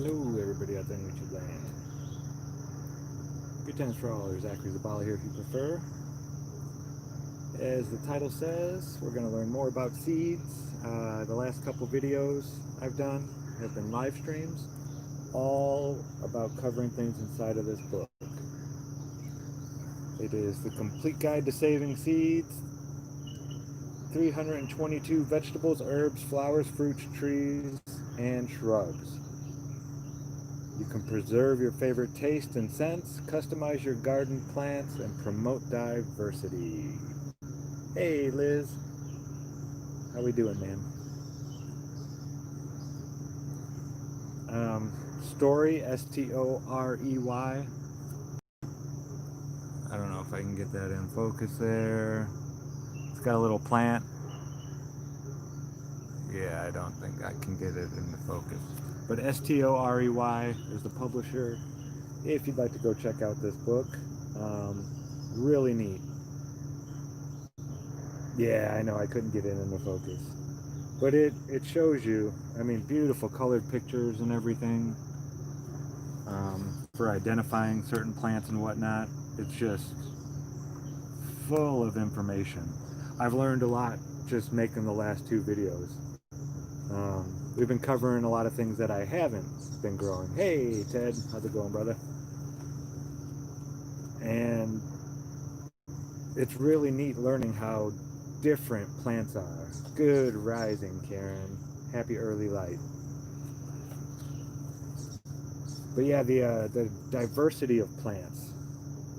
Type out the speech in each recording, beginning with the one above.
Hello, everybody out there in YouTube land. Good times for all. There's Zachary Zabala here if you prefer. As the title says, we're going to learn more about seeds. The last couple videos I've done have been live streams, all about covering things inside of this book. It is The Complete Guide to Saving Seeds, 322 vegetables, herbs, flowers, fruits, trees, and shrubs. You can preserve your favorite tastes and scents, customize your garden plants, and promote diversity. Hey, Liz. How we doing, man? Story, S-T-O-R-E-Y. I don't know if I can get that in focus there. It's got a little plant. Yeah, I don't think I can get it into focus. But S-T-O-R-E-Y is the publisher. If you'd like to go check out this book, really neat. Yeah, I know I couldn't get it into focus, but it shows you. I mean, beautiful colored pictures and everything for identifying certain plants and whatnot. It's just full of information. I've learned a lot just making the last two videos. We've been covering a lot of things that I haven't been growing. Hey, Ted, how's it going, brother? And it's really neat learning how different plants are. Good rising, Karen. Happy early light. But yeah, the diversity of plants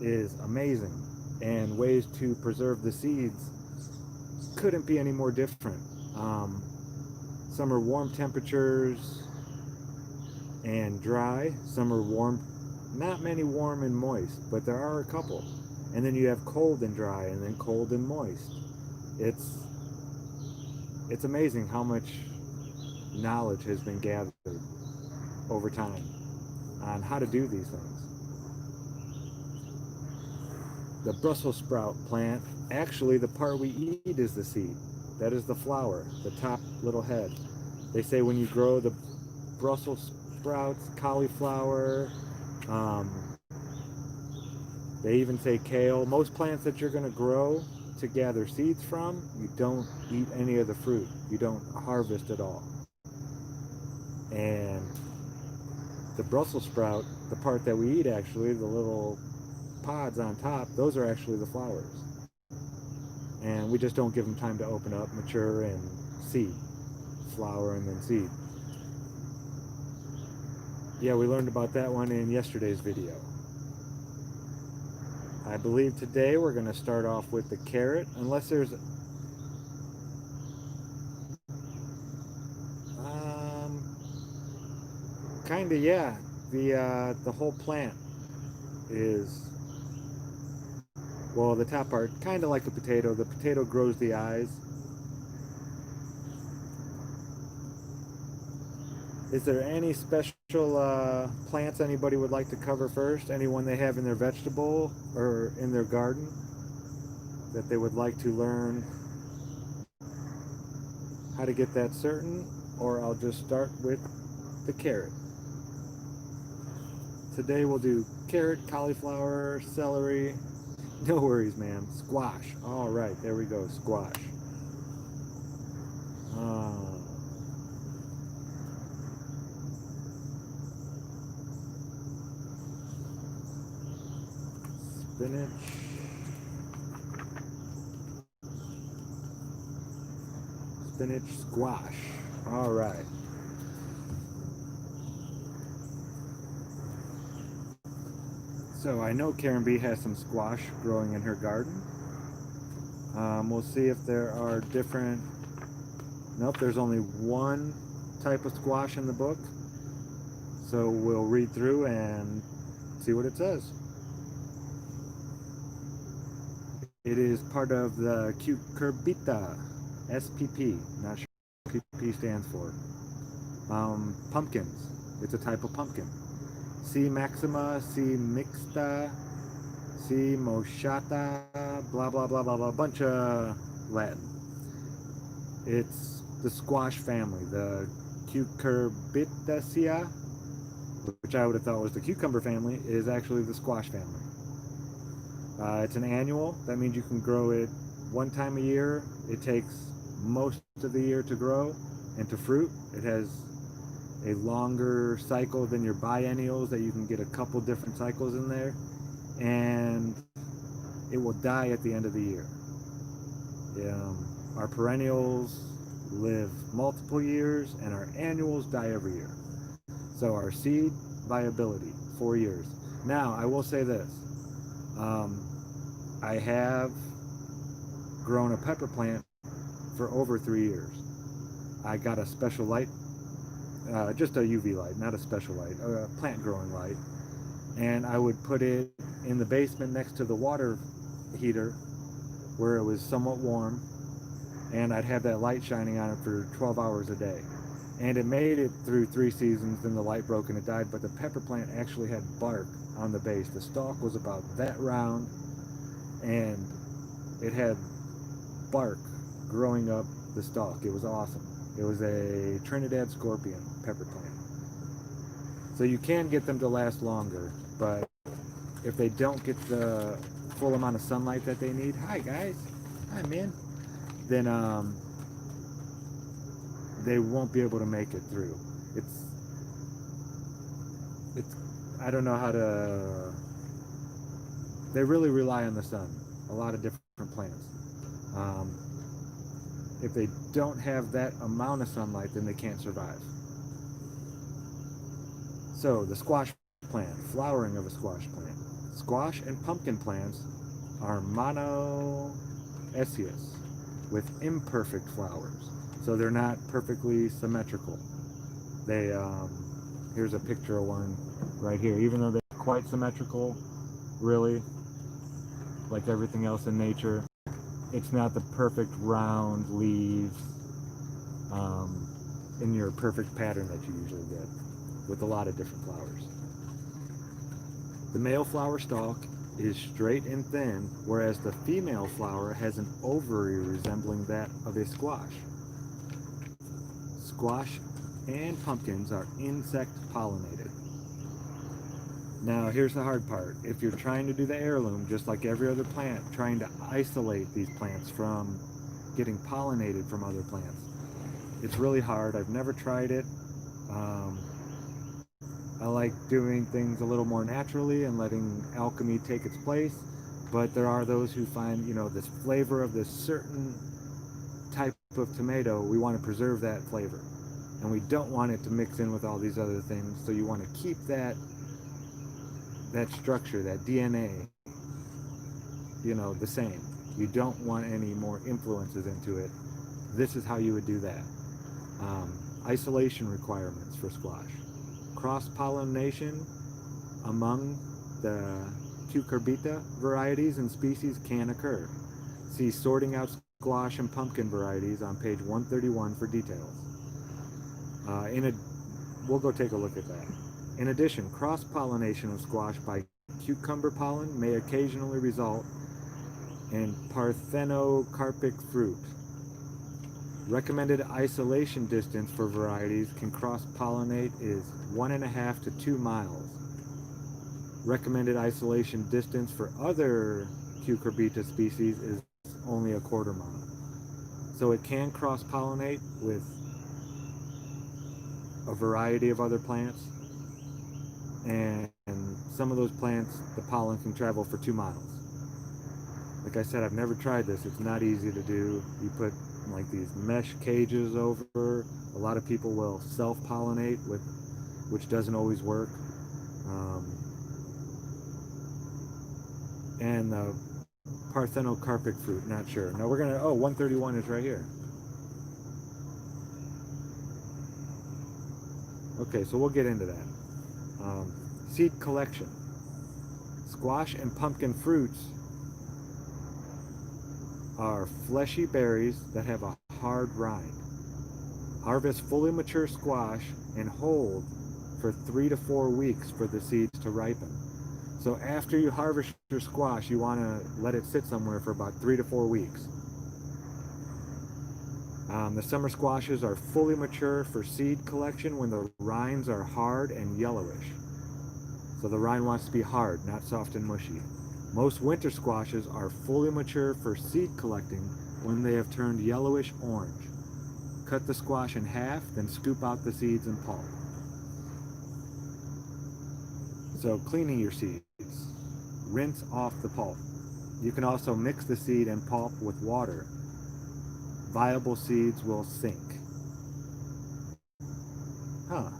is amazing, and ways to preserve the seeds couldn't be any more different. Some are warm temperatures and dry. Some are warm, not many warm and moist, but there are a couple. And then you have cold and dry, and then cold and moist. It's amazing how much knowledge has been gathered over time on how to do these things. The Brussels sprout plant, actually the part we eat is the seed. That is the flower, the top little head. They say when you grow the Brussels sprouts, cauliflower, they even say kale. Most plants that you're going to grow to gather seeds from, you don't eat any of the fruit. You don't harvest at all. And the Brussels sprout, the part that we eat actually, the little pods on top, those are actually the flowers. And we just don't give them time to open up, mature, and seed. Flower and then seed. Yeah, we learned about that one in yesterday's video. I believe today we're going to start off with the carrot, unless there's kind of, yeah, the whole plant is, well, the top part kind of like a potato. The potato grows the eyes. Is there any special plants anybody would like to cover first? Anyone they have in their vegetable or in their garden that they would like to learn how to get that certain? Or I'll just start with the carrot. Today we'll do carrot, cauliflower, celery. No worries, man. Squash. All right, there we go. Squash. Spinach. Spinach, squash. All right. So I know Karen B has some squash growing in her garden. We'll see if there are different. Nope, there's only one type of squash in the book. So we'll read through and see what it says. It is part of the Cucurbita, SPP, not sure what PP stands for. Pumpkins, it's a type of pumpkin. C. maxima, C. mixta, C. moschata, blah, blah, blah, blah, blah, bunch of Latin. It's the squash family, the Cucurbitaceae. which I would have thought was the cucumber family, is actually the squash family. It's an annual. That means you can grow it one time a year. It takes most of the year to grow and to fruit. It has a longer cycle than your biennials that you can get a couple different cycles in there, and it will die at the end of the year. Our perennials live multiple years, and our annuals die every year. So our seed viability, 4 years. Now, I will say this. I have grown a pepper plant for over 3 years. I got a special light, just a UV light, not a special light, a plant growing light. And I would put it in the basement next to the water heater where it was somewhat warm, and I'd have that light shining on it for 12 hours a day. And it made it through 3 seasons, then the light broke and it died, but the pepper plant actually had bark on the base. The stalk was about that round, and it had bark growing up the stalk. It was awesome. It was a Trinidad scorpion pepper plant. So you can get them to last longer, but if they don't get the full amount of sunlight that they need, hi guys, hi man, then they won't be able to make it through. It's I don't know how to. They really rely on the sun. A lot of different plants. If they don't have that amount of sunlight, then they can't survive. So the squash plant, flowering of a squash plant. Squash and pumpkin plants are monoecious with imperfect flowers. So they're not perfectly symmetrical. They, here's a picture of one right here. Even though they're quite symmetrical, really, like everything else in nature, it's not the perfect round leaves in your perfect pattern that you usually get with a lot of different flowers. The male flower stalk is straight and thin, whereas the female flower has an ovary resembling that of a squash. Squash and pumpkins are insect pollinated. Now here's the hard part. If you're trying to do the heirloom, just like every other plant, trying to isolate these plants from getting pollinated from other plants, it's really hard. I've never tried it. I like doing things a little more naturally and letting alchemy take its place, but there are those who find, this flavor of this certain type of tomato, we want to preserve that flavor, and we don't want it to mix in with all these other things, so you want to keep that structure, that DNA, the same. You don't want any more influences into it. This is how you would do that. Isolation requirements for squash. Cross-pollination among the cucurbita varieties and species can occur. See Sorting Out Squash and Pumpkin Varieties on page 131 for details. We'll go take a look at that. In addition, cross-pollination of squash by cucumber pollen may occasionally result in parthenocarpic fruit. Recommended isolation distance for varieties can cross-pollinate is 1.5 to 2 miles. Recommended isolation distance for other cucurbita species is only 1/4 mile. So it can cross-pollinate with a variety of other plants, and some of those plants, the pollen can travel for 2 miles. Like I said, I've never tried this. It's not easy to do. You put like these mesh cages over. A lot of people will self-pollinate, which doesn't always work. And the parthenocarpic fruit, not sure. Now we're gonna, 131 is right here. Okay, so we'll get into that. Seed collection. Squash and pumpkin fruits are fleshy berries that have a hard rind. Harvest fully mature squash and hold for 3 to 4 weeks for the seeds to ripen. So after you harvest your squash, you want to let it sit somewhere for about 3 to 4 weeks. The summer squashes are fully mature for seed collection when the rinds are hard and yellowish. So the rind wants to be hard, not soft and mushy. Most winter squashes are fully mature for seed collecting when they have turned yellowish orange. Cut the squash in half, then scoop out the seeds and pulp. So cleaning your seeds. Rinse off the pulp. You can also mix the seed and pulp with water. Viable seeds will sink. Huh.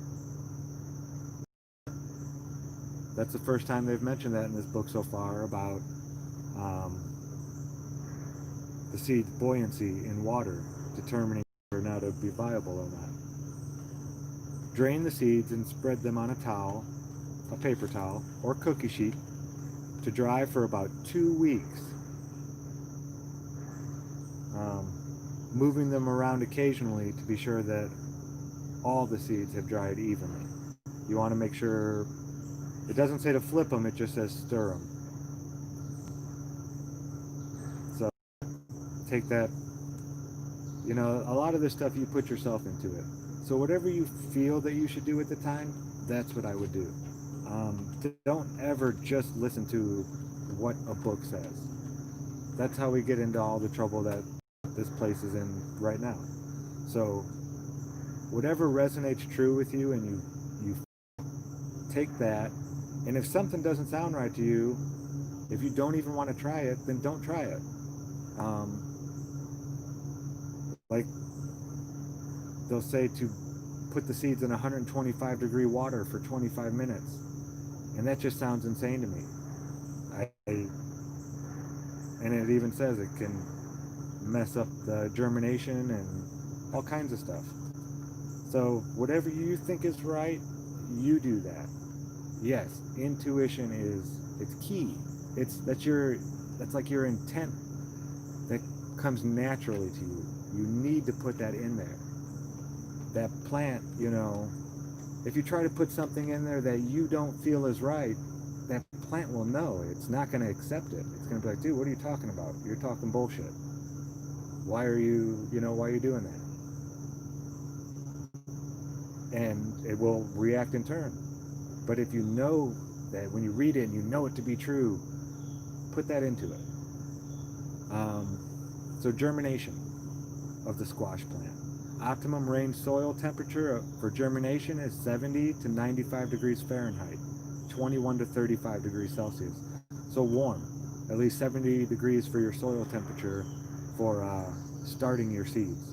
That's the first time they've mentioned that in this book so far about the seed's buoyancy in water, determining whether or not it would be viable or not. Drain the seeds and spread them on a towel, a paper towel, or cookie sheet to dry for about 2 weeks. Moving them around occasionally to be sure that all the seeds have dried evenly. You want to make sure, it doesn't say to flip them, it just says stir them. So take that, you know, a lot of this stuff you put yourself into it. So whatever you feel that you should do at the time, that's what I would do. Don't ever just listen to what a book says. That's how we get into all the trouble that this place is in right now. So whatever resonates true with you, and you take that, and if something doesn't sound right to you, if you don't even want to try it, then don't try it. Like they'll say to put the seeds in 125 degree water for 25 minutes, and that just sounds insane to me. And it even says it can mess up the germination and all kinds of stuff. So whatever you think is right, you do that. Yes, intuition it's key. That's like your intent that comes naturally to you. You need to put that in there. That plant, you know, if you try to put something in there that you don't feel is right, that plant will know. It's not going to accept it. It's going to be like, dude, what are you talking about? You're talking bullshit. Why are you doing that? And it will react in turn. But if you know that when you read it and you know it to be true, put that into it. So germination of the squash plant. Optimum range soil temperature for germination is 70 to 95 degrees Fahrenheit, 21 to 35 degrees Celsius. So warm, at least 70 degrees for your soil temperature for starting your seeds.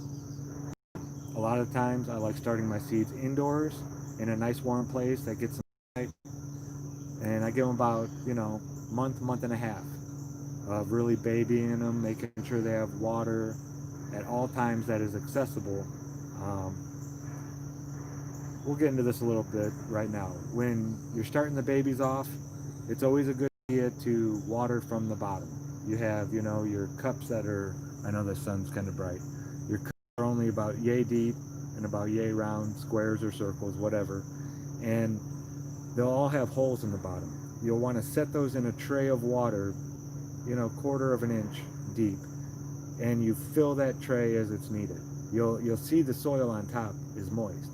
A lot of times I like starting my seeds indoors in a nice warm place that gets some light, and I give them about, month and a half of really babying them, making sure they have water at all times that is accessible. We'll get into this a little bit right now. When you're starting the babies off, it's always a good idea to water from the bottom. You have, your cups that are, I know the sun's kind of bright, your cups are only about yay deep and about yay round, squares or circles, whatever, and they'll all have holes in the bottom. You'll want to set those in a tray of water, quarter of an inch deep, and you fill that tray as it's needed. You'll see the soil on top is moist,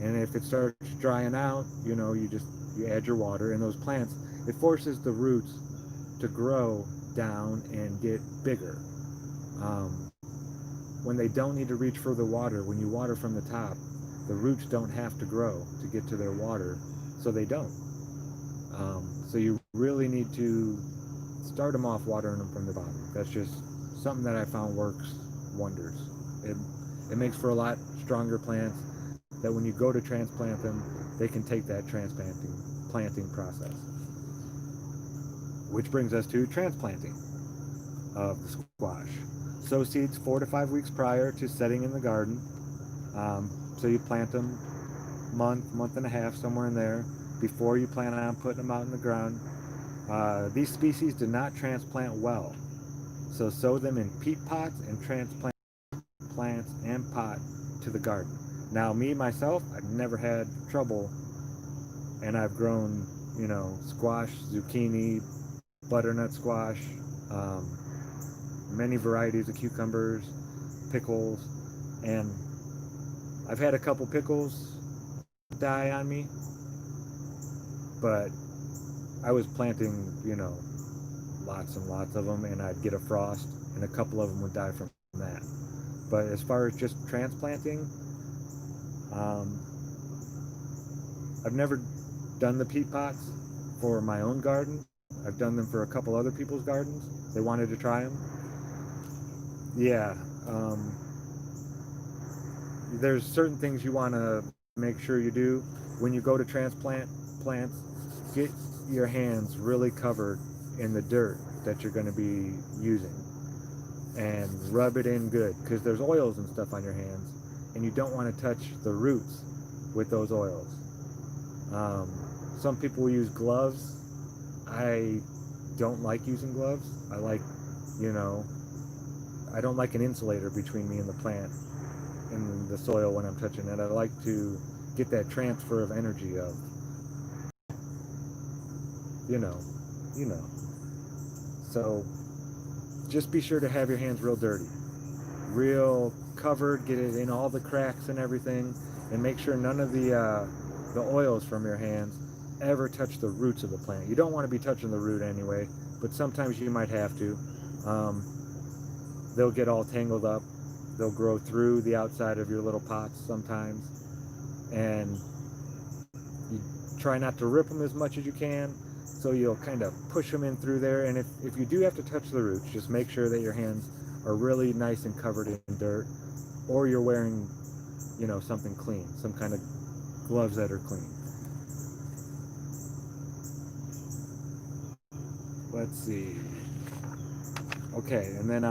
and if it starts drying out, you add your water, and those plants, it forces the roots to grow down and get bigger. When they don't need to reach for the water, when you water from the top, the roots don't have to grow to get to their water, so they don't. So you really need to start them off watering them from the bottom. That's just something that I found works wonders. It makes for a lot stronger plants that when you go to transplant them, they can take that planting process. Which brings us to transplanting of the squash. Sow seeds 4 to 5 weeks prior to setting in the garden. So you plant them month and a half, somewhere in there, before you plan on putting them out in the ground. These species do not transplant well, so sow them in peat pots and transplant plants and pot to the garden. Now, me, myself, I've never had trouble, and I've grown, squash, zucchini, butternut squash, many varieties of cucumbers, pickles, And I've had a couple pickles die on me, but I was planting, lots and lots of them, and I'd get a frost, and a couple of them would die from that. But as far as just transplanting, um, I've never done the peat pots for my own garden. I've done them for a couple other people's gardens. They wanted to try them. Yeah, there's certain things you want to make sure you do when you go to transplant plants. Get your hands really covered in the dirt that you're going to be using, and rub it in good, because there's oils and stuff on your hands, and you don't want to touch the roots with those oils. Some people use gloves. I don't like using gloves. I like, I don't like an insulator between me and the plant and the soil when I'm touching it. I like to get that transfer of energy of, you know, you know. So just be sure to have your hands real dirty, real covered, get it in all the cracks and everything, and make sure none of the oils from your hands ever touch the roots of the plant. You don't want to be touching the root anyway, but sometimes you might have to. They'll get all tangled up. They'll grow through the outside of your little pots sometimes, and you try not to rip them as much as you can, so you'll kind of push them in through there. And if you do have to touch the roots, just make sure that your hands are really nice and covered in dirt, or you're wearing, something clean, some kind of gloves that are clean. Let's see. Okay, and then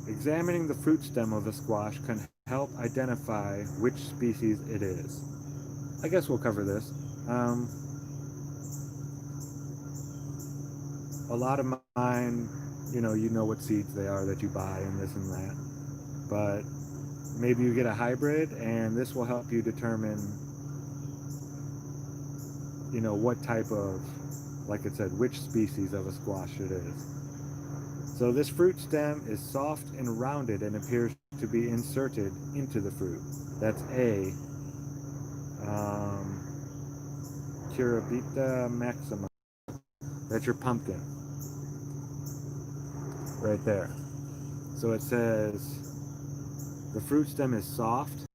examining the fruit stem of a squash can help identify which species it is. I guess we'll cover this. A lot of mine, you know what seeds they are that you buy and this and that. But maybe you get a hybrid, and this will help you determine, what type of, like it said, which species of a squash it is. So this fruit stem is soft and rounded and appears to be inserted into the fruit. That's A. Curabita maxima. That's your pumpkin. Right there. So it says the fruit stem is soft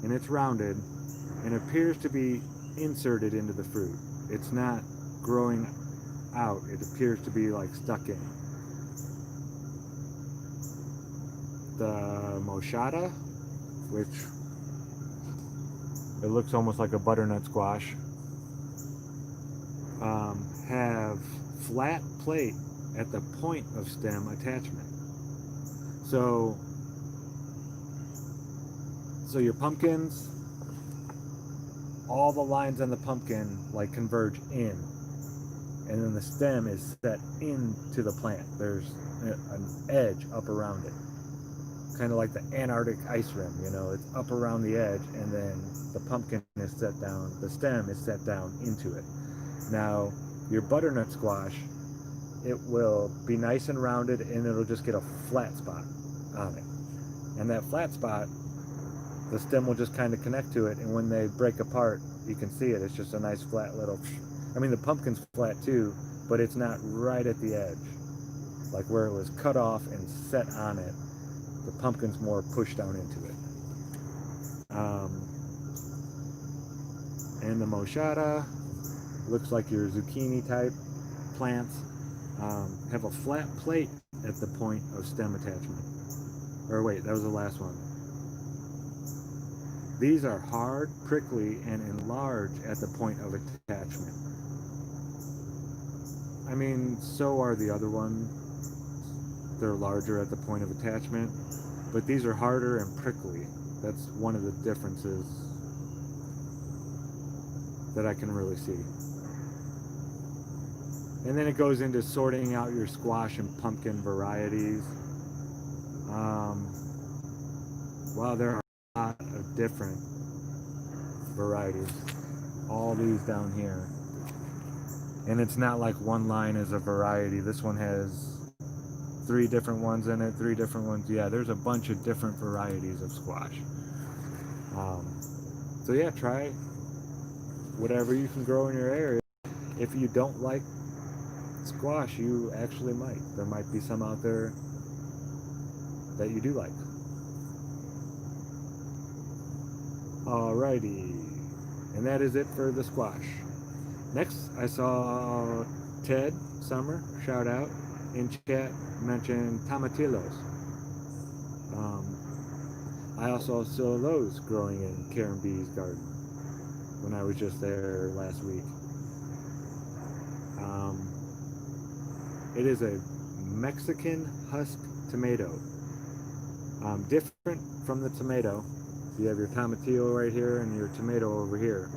and it's rounded and appears to be inserted into the fruit. It's not growing out. It appears to be like stuck in. The mochata, which it looks almost like a butternut squash, have flat plate at the point of stem attachment. So your pumpkins, all the lines on the pumpkin like converge in, and then the stem is set into the plant. There's an edge up around it, kind of like the Antarctic ice rim, it's up around the edge, and then the pumpkin is set down, the stem is set down into it. Now, your butternut squash, it will be nice and rounded, and it'll just get a flat spot on it. And that flat spot, the stem will just kind of connect to it, and when they break apart, you can see it. It's just a nice flat little, the pumpkin's flat too, but it's not right at the edge, like where it was cut off and set on it. The pumpkin's more pushed down into it. And the mochata, looks like your zucchini type plants, have a flat plate at the point of stem attachment. Or wait, that was the last one. These are hard, prickly, and enlarge at the point of attachment. So are the other ones. They're larger at the point of attachment, but these are harder and prickly. That's one of the differences that I can really see. And then it goes into sorting out your squash and pumpkin varieties. Wow, there are a lot of different varieties. All these down here. And it's not like one line is a variety. This one has 3 different ones in it, 3 different ones. Yeah, there's a bunch of different varieties of squash. So yeah, try whatever you can grow in your area. If you don't like squash, you actually might. There might be some out there that you do like. Alrighty, and that is it for the squash. Next, I saw Ted Summer, shout out, in chat, mention tomatillos. I also saw those growing in Karen B's garden when I was just there last week. It is a Mexican husk tomato. Different from the tomato. You have your tomatillo right here and your tomato over here.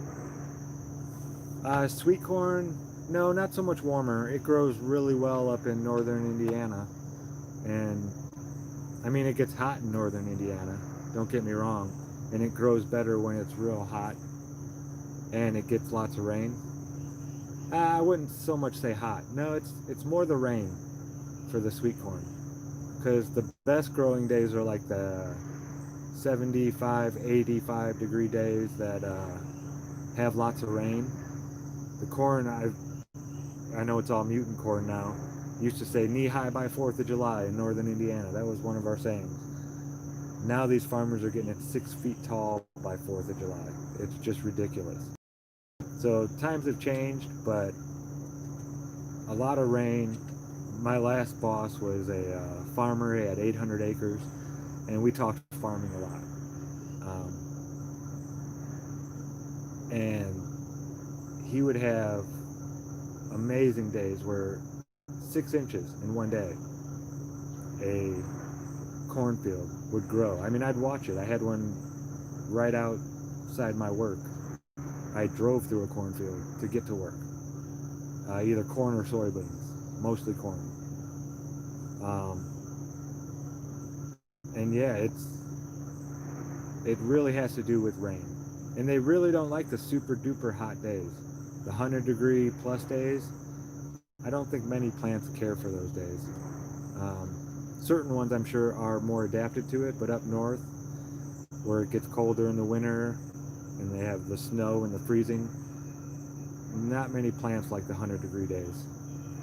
Sweet corn, no, not so much warmer. It grows really well up in northern Indiana. And, I mean, it gets hot in northern Indiana, don't get me wrong. And it grows better when it's real hot and it gets lots of rain. I wouldn't so much say hot. No, it's more the rain for the sweet corn. Because the best growing days are like the 75, 85 degree days that have lots of rain. The corn, I know it's all mutant corn now. Used to say knee high by 4th of July in northern Indiana. That was one of our sayings. Now these farmers are getting it 6 feet tall by 4th of July. It's just ridiculous. So times have changed, but a lot of rain. My last boss was a farmer. He had 800 acres, and we talked farming a lot. And he would have amazing days where 6 inches in one day a cornfield would grow. I mean, I'd watch it. I had one right outside my work. I drove through a cornfield to get to work. Either corn or soybeans, mostly corn. And yeah, it really has to do with rain. And they really don't like the super duper hot days. The 100-degree plus days, I don't think many plants care for those days. Certain ones I'm sure are more adapted to it, but up north, where it gets colder in the winter, and they have the snow and the freezing, not many plants like the 100-degree days.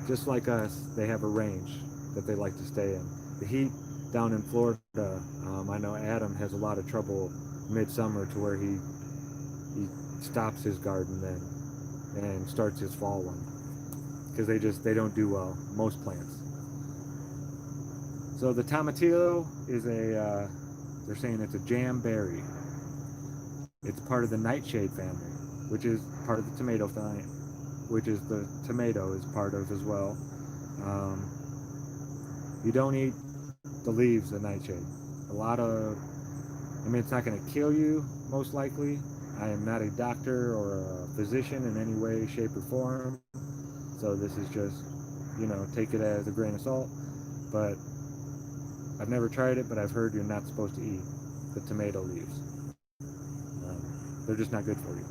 Just like us, they have a range that they like to stay in. The heat down in Florida, I know Adam has a lot of trouble midsummer to where he stops his garden then and starts his fall one, because they don't do well, most plants. So the tomatillo is they're saying it's a jam berry. It's part of the nightshade family, which is part of the tomato family, which is the tomato is part of as well. You don't eat the leaves of nightshade. It's not going to kill you, most likely. I am not a doctor or a physician in any way, shape, or form. So this is just, take it as a grain of salt. But I've never tried it, but I've heard you're not supposed to eat the tomato leaves. They're just not good for you.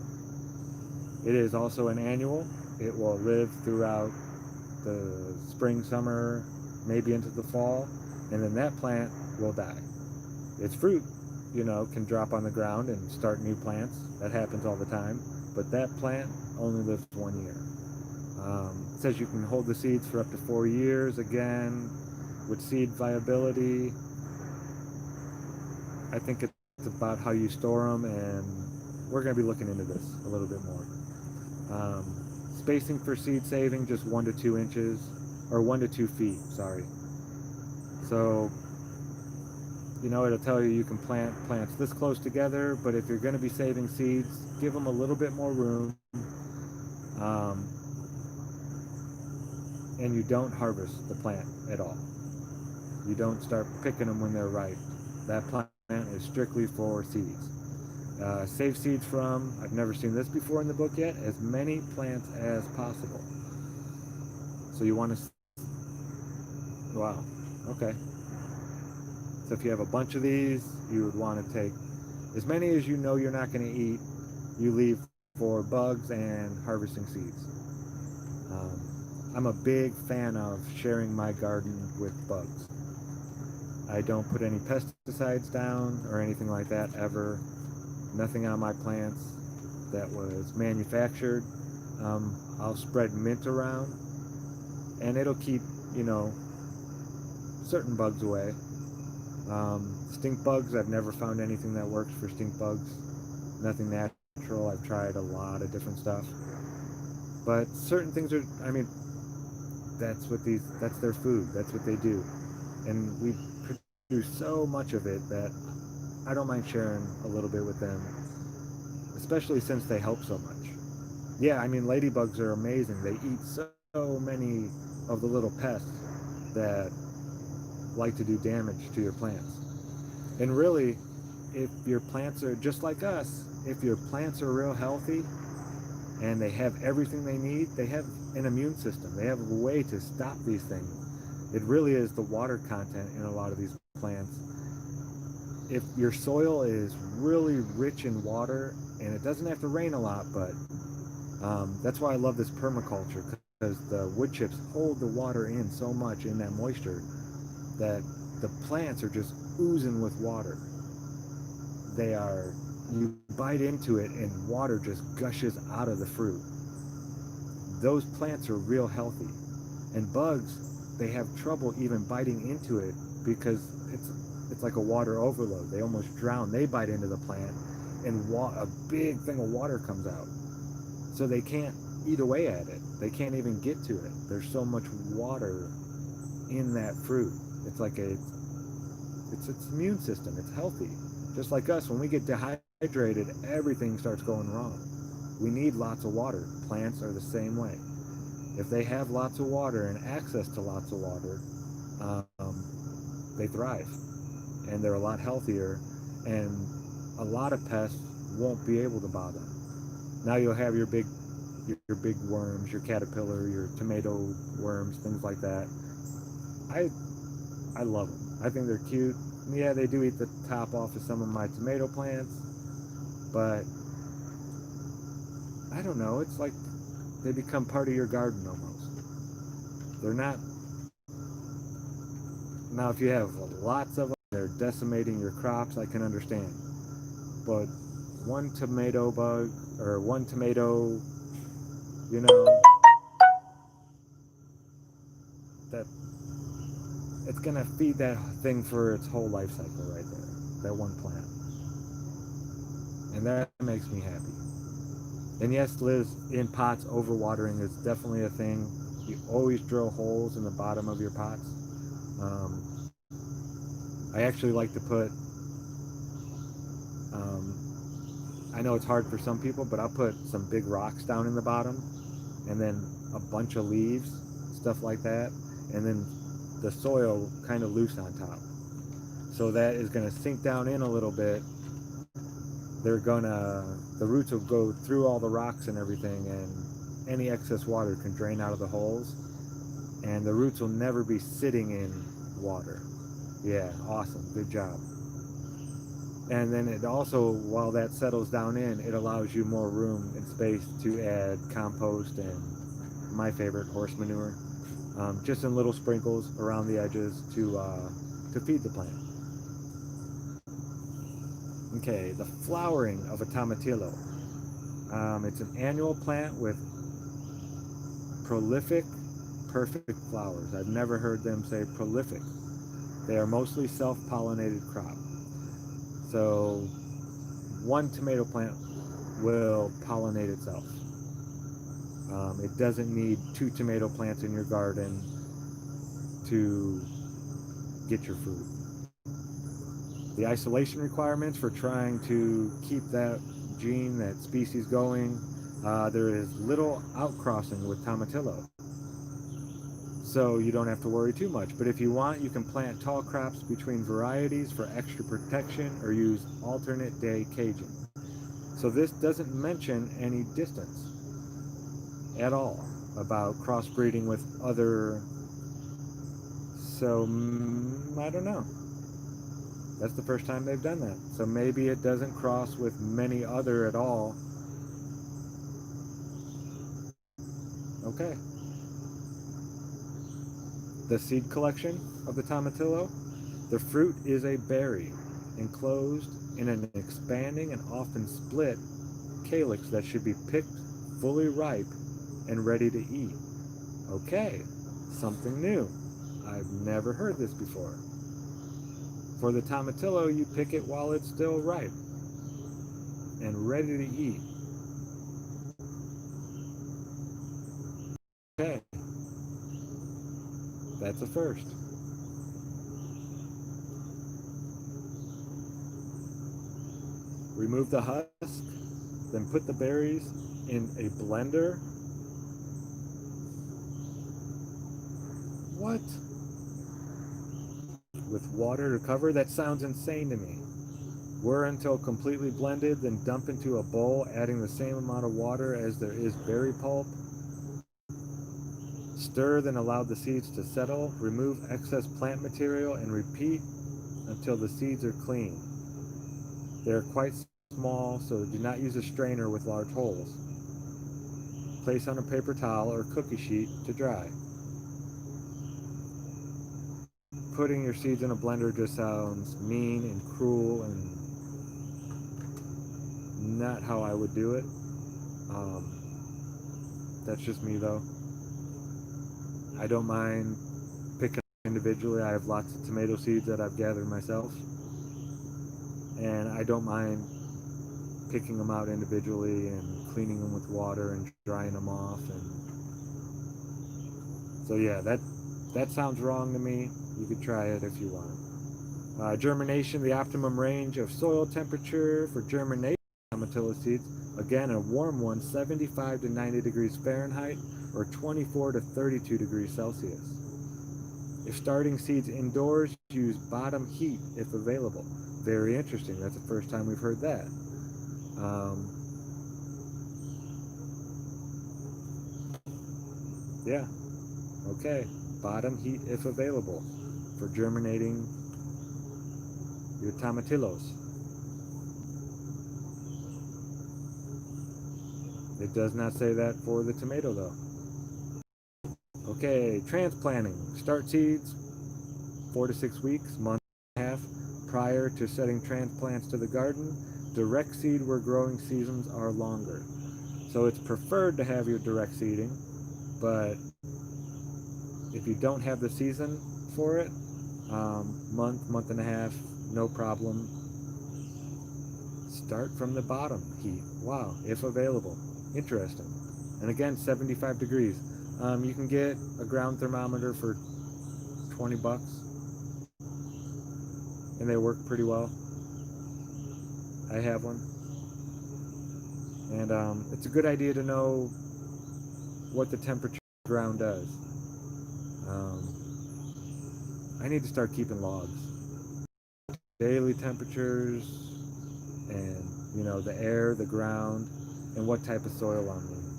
It is also an annual. It will live throughout the spring, summer, maybe into the fall, and then that plant will die. Its fruit, can drop on the ground and start new plants. That happens all the time. But that plant only lives 1 year. It says you can hold the seeds for up to 4 years. Again, with seed viability, I think it's about how you store them, and we're going to be looking into this a little bit more. Spacing for seed saving, just 1 to 2 inches, or 1 to 2 feet, sorry. So, it'll tell you can plant plants this close together, but if you're going to be saving seeds, give them a little bit more room. And you don't harvest the plant at all. You don't start picking them when they're ripe. That plant is strictly for seeds. Save seeds from, I've never seen this before in the book yet, as many plants as possible. So you want to, wow, okay. So if you have a bunch of these, you would want to take as many as you're not going to eat, you leave for bugs and harvesting seeds. I'm a big fan of sharing my garden with bugs. I don't put any pesticides down or anything like that ever. Nothing on my plants that was manufactured. I'll spread mint around, and it'll keep, you know, certain bugs away. Stink bugs, I've never found anything that works for stink bugs. Nothing natural. I've tried a lot of different stuff. But certain things are, I mean, that's their food. That's what they do. And we produce so much of it that I don't mind sharing a little bit with them, especially since they help so much. Yeah, I mean, ladybugs are amazing. They eat so many of the little pests that like to do damage to your plants. And really, if your plants are just like us, if your plants are real healthy and they have everything they need, they have an immune system. They have a way to stop these things. It really is the water content in a lot of these plants. If your soil is really rich in water, and it doesn't have to rain a lot, but that's why I love this permaculture, because the wood chips hold the water in so much in that moisture that the plants are just oozing with water. They are, you bite into it and water just gushes out of the fruit. Those plants are real healthy. And bugs, they have trouble even biting into it because it's like a water overload. They almost drown. They bite into the plant and a big thing of water comes out. So they can't eat away at it. They can't even get to it. There's so much water in that fruit. It's like it's its immune system. It's healthy. Just like us, when we get dehydrated, everything starts going wrong. We need lots of water. Plants are the same way. If they have lots of water and access to lots of water, they thrive, and they're a lot healthier, and a lot of pests won't be able to bother them. Now you'll have your big worms, your caterpillar, your tomato worms, things like that. I love them. I think they're cute. Yeah, they do eat the top off of some of my tomato plants, but I don't know. It's like they become part of your garden almost. They're not. Now, if you have lots of them, they're decimating your crops, I can understand. But one tomato bug or one tomato, you know, that it's gonna feed that thing for its whole life cycle right there. That one plant, and that makes me happy. And yes, Liz, in pots, overwatering is definitely a thing. You always drill holes in the bottom of your pots. Um, I actually like to put, I know it's hard for some people, but I'll put some big rocks down in the bottom and then a bunch of leaves, stuff like that, and then the soil kind of loose on top. So that is going to sink down in a little bit. The roots will go through all the rocks and everything, and any excess water can drain out of the holes, and the roots will never be sitting in water. Yeah, awesome, good job. And then it also, while that settles down in, it allows you more room and space to add compost and my favorite, horse manure, just in little sprinkles around the edges to feed the plant. Okay, the flowering of a tomatillo. It's an annual plant with prolific, perfect flowers. I've never heard them say prolific. They are mostly self-pollinated crop. So one tomato plant will pollinate itself. It doesn't need 2 tomato plants in your garden to get your food. The isolation requirements for trying to keep that gene, that species going, there is little outcrossing with Tomatillo. So you don't have to worry too much. But if you want, you can plant tall crops between varieties for extra protection or use alternate day caging. So this doesn't mention any distance at all about crossbreeding with other. So I don't know. That's the first time they've done that. So maybe it doesn't cross with many other at all. Okay. the seed collection of the tomatillo. The fruit is a berry enclosed in an expanding and often split calyx that should be picked fully ripe and ready to eat. Okay, something new. I've never heard this before. For the tomatillo, you pick it while it's still ripe and ready to eat. Okay, that's a first. Remove the husk, then put the berries in a blender. What? With water to cover? That sounds insane to me. Whir until completely blended, then dump into a bowl, adding the same amount of water as there is berry pulp. Stir, then allow the seeds to settle. Remove excess plant material and repeat until the seeds are clean. They are quite small, so do not use a strainer with large holes. Place on a paper towel or cookie sheet to dry. Putting your seeds in a blender just sounds mean and cruel and not how I would do it. That's just me though. I don't mind picking individually. I have lots of tomato seeds that I've gathered myself, and I don't mind picking them out individually and cleaning them with water and drying them off. And so yeah, that sounds wrong to me. You could try it if you want. Germination, the optimum range of soil temperature for germination of tomatillo seeds. Again, a warm one, 75 to 90 degrees Fahrenheit or 24 to 32 degrees Celsius. If starting seeds indoors, use bottom heat if available. Very interesting. That's the first time we've heard that. Yeah. Okay. Bottom heat if available for germinating your tomatillos. It does not say that for the tomato though. Okay, transplanting. Start seeds 4 to 6 weeks, month and a half prior to setting transplants to the garden. Direct seed where growing seasons are longer. So it's preferred to have your direct seeding, but if you don't have the season for it, month and a half, no problem. Start from the bottom heat. Wow, if available. Interesting. And again, 75 degrees. You can get a ground thermometer for 20 bucks, and they work pretty well. I have one. And it's a good idea to know what the temperature of the ground does. I need to start keeping logs. Daily temperatures and, you know, the air, the ground, and what type of soil I'm in.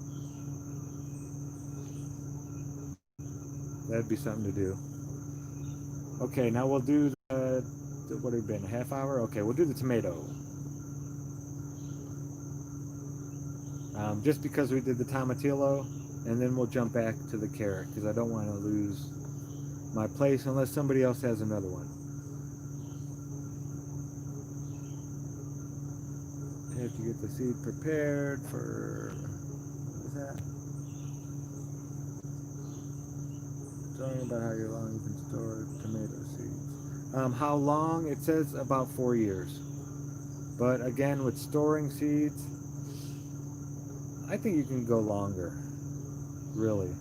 That'd be something to do. Okay, now we'll do what have we been, a half hour? Okay, we'll do the tomato. Just because we did the tomatillo, and then we'll jump back to the carrot, because I don't want to lose my place unless somebody else has another one. I have to get the seed prepared for, what is that? Talking about how long you can store tomato seeds. How long? It says about 4 years. But again, with storing seeds, I think you can go longer, really.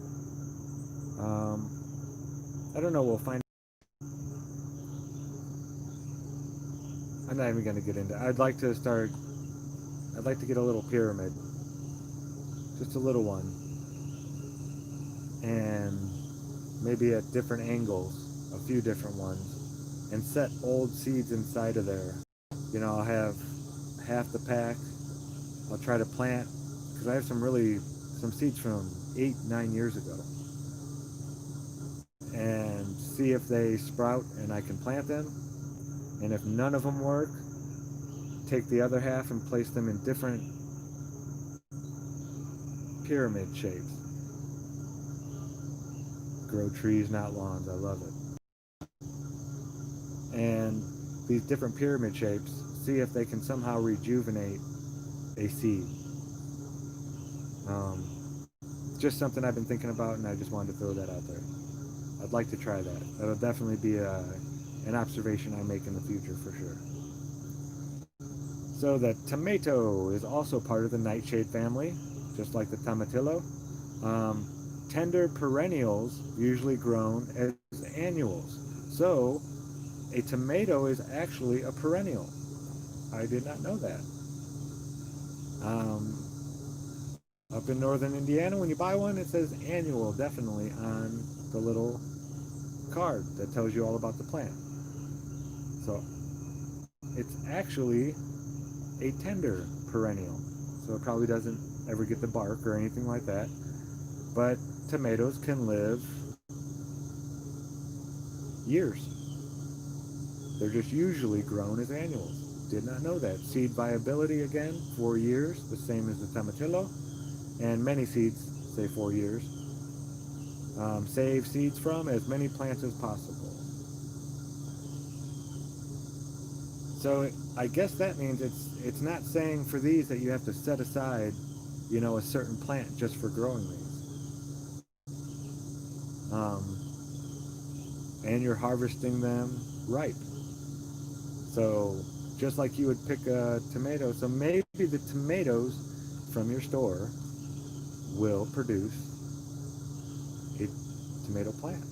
I don't know, we'll find out. I'm not even going to get into it. I'd like to get a little pyramid. Just a little one. And maybe at different angles, a few different ones. And set old seeds inside of there. You know, I'll have half the pack. I'll try to plant, because I have some seeds from 8-9 years ago. And see if they sprout and I can plant them. And if none of them work, take the other half and place them in different pyramid shapes. Grow trees, not lawns. I love it. And these different pyramid shapes, see if they can somehow rejuvenate a seed. Just something I've been thinking about, and I just wanted to throw that out there. I'd like to try that. That'll definitely be an observation I make in the future for sure. So the tomato is also part of the nightshade family, just like the tomatillo. Tender perennials usually grown as annuals. So a tomato is actually a perennial. I did not know that. Up in northern Indiana, when you buy one, it says annual definitely on the little card that tells you all about the plant. So it's actually a tender perennial. So it probably doesn't ever get the bark or anything like that. But tomatoes can live years. They're just usually grown as annuals. Did not know that. Seed viability, again, 4 years, the same as the tomatillo. And many seeds say 4 years. Save seeds from as many plants as possible. So I guess that means it's not saying for these that you have to set aside, a certain plant just for growing these. And you're harvesting them ripe. So just like you would pick a tomato, so maybe the tomatoes from your store will produce a tomato plant.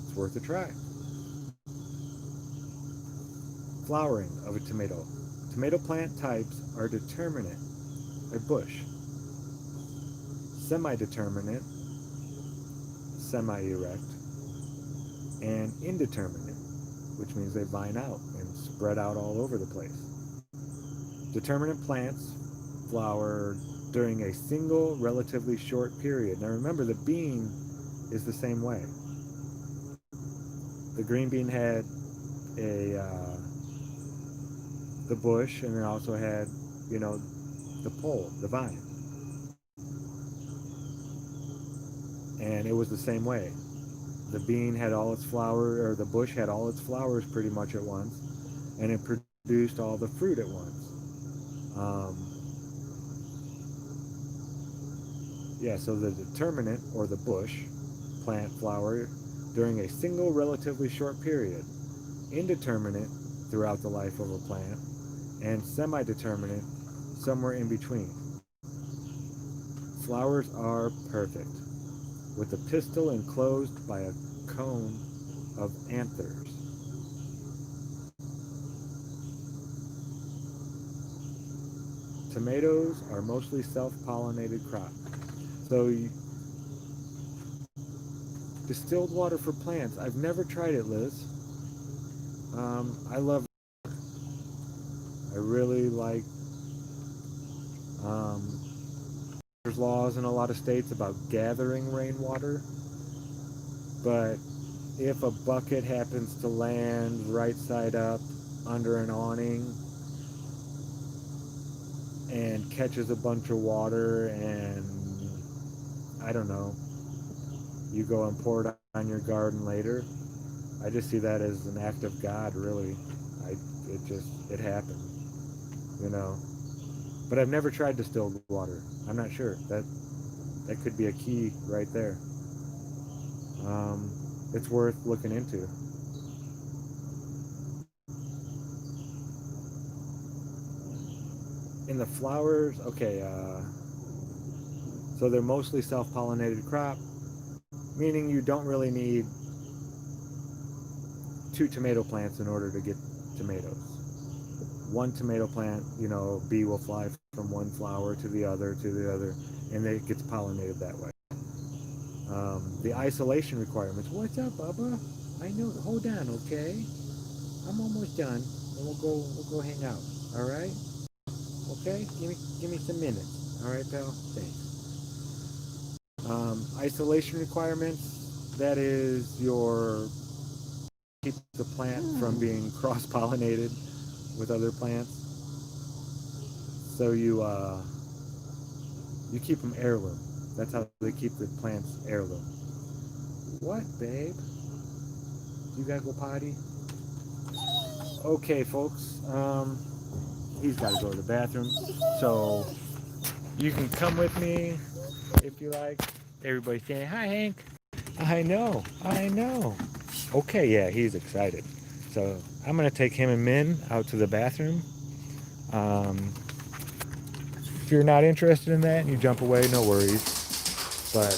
It's worth a try. Flowering of a tomato. Tomato plant types are determinate, a bush. Semi-determinate, semi-erect, and indeterminate, which means they vine out and spread out all over the place. Determinate plants flower during a single relatively short period. Now remember, the bean is the same way. The green bean had the bush, and it also had, the pole, the vine. And it was the same way. The bean had all its flower, or the bush had all its flowers pretty much at once, and it produced all the fruit at once. So the determinate, or the bush, plant flower during a single relatively short period. Indeterminate throughout the life of a plant, and semi-determinate somewhere in between. Flowers are perfect, with the pistil enclosed by a cone of anthers. Tomatoes are mostly self-pollinated crop. So distilled water for plants. I've never tried it, Liz. I love it. I really like there's laws in a lot of states about gathering rainwater, but if a bucket happens to land right side up under an awning and catches a bunch of water, and I don't know, you go and pour it on your garden later, I just see that as an act of God, really. It happened, But I've never tried distilled water. I'm not sure. That could be a key right there. It's worth looking into. In the flowers, okay, so they're mostly self-pollinated crop, meaning you don't really need 2 tomato plants in order to get tomatoes. One tomato plant, bee will fly from one flower to the other, and it gets pollinated that way. The isolation requirements. What's up, Bubba? I know. Hold on, okay? I'm almost done, and we'll go hang out. All right? Okay? Give me some minutes. All right, pal? Thanks. Isolation requirements. That is your keep the plant from being cross-pollinated with other plants. So you keep them heirloom. That's how they keep the plants heirloom. What, babe? You gotta go potty? Okay, folks. He's gotta go to the bathroom. So you can come with me if you like. Everybody saying, hi, Hank. I know, I know. Okay, yeah, he's excited. So I'm gonna take him and Min out to the bathroom. If you're not interested in that and you jump away, no worries. But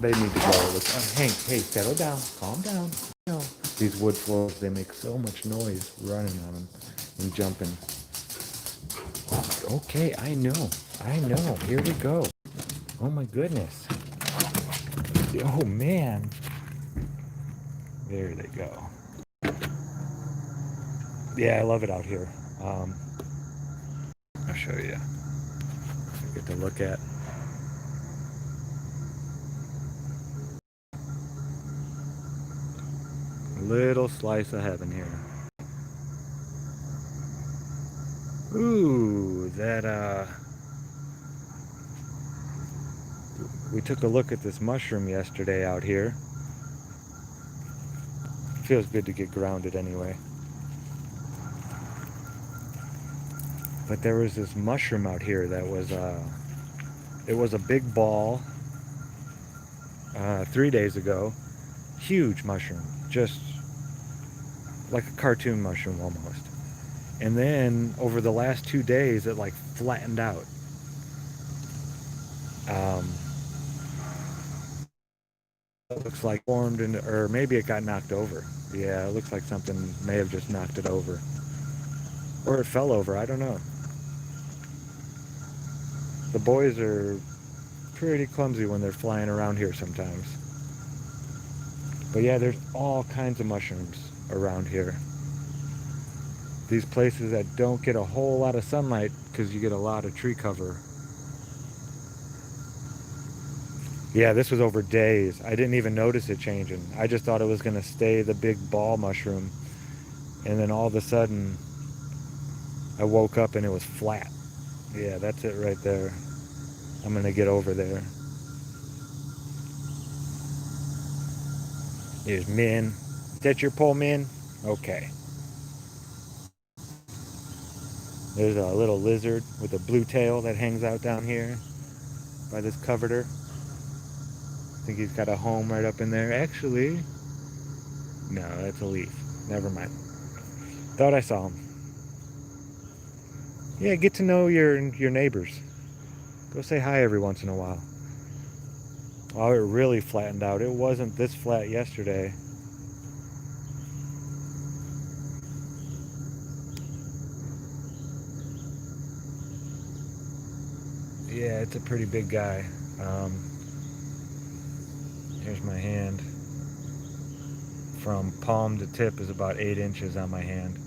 they need to go. Hank, hey, settle down, calm down. No. These wood floors, they make so much noise running on them and jumping. Okay, I know. Here we go. Oh my goodness. Oh man. There they go. Yeah, I love it out here. I'll show you. I get to look at. Little slice of heaven here. Ooh, that we took a look at this mushroom yesterday out here. Feels good to get grounded anyway. But there was this mushroom out here that was it was a big ball 3 days ago. Huge mushroom, just like a cartoon mushroom almost. And then over the last 2 days, it like flattened out. It looks like formed into, or maybe it got knocked over. Yeah, it looks like something may have just knocked it over. Or it fell over, I don't know. The boys are pretty clumsy when they're flying around here sometimes. But yeah, there's all kinds of mushrooms around here. These places that don't get a whole lot of sunlight because you get a lot of tree cover. Yeah, this was over days. I didn't even notice it changing. I just thought it was going to stay the big ball mushroom. And then all of a sudden, I woke up and it was flat. Yeah, that's it right there. I'm going to get over there. Here's Min. Is that your pole, Min? Okay. There's a little lizard with a blue tail that hangs out down here by this coverter. I think he's got a home right up in there. Actually, no, that's a leaf. Never mind. Thought I saw him. Yeah, get to know your neighbors. Go say hi every once in a while. Oh, it really flattened out. It wasn't this flat yesterday. Yeah, it's a pretty big guy. Here's my hand. From palm to tip is about 8 inches on my hand.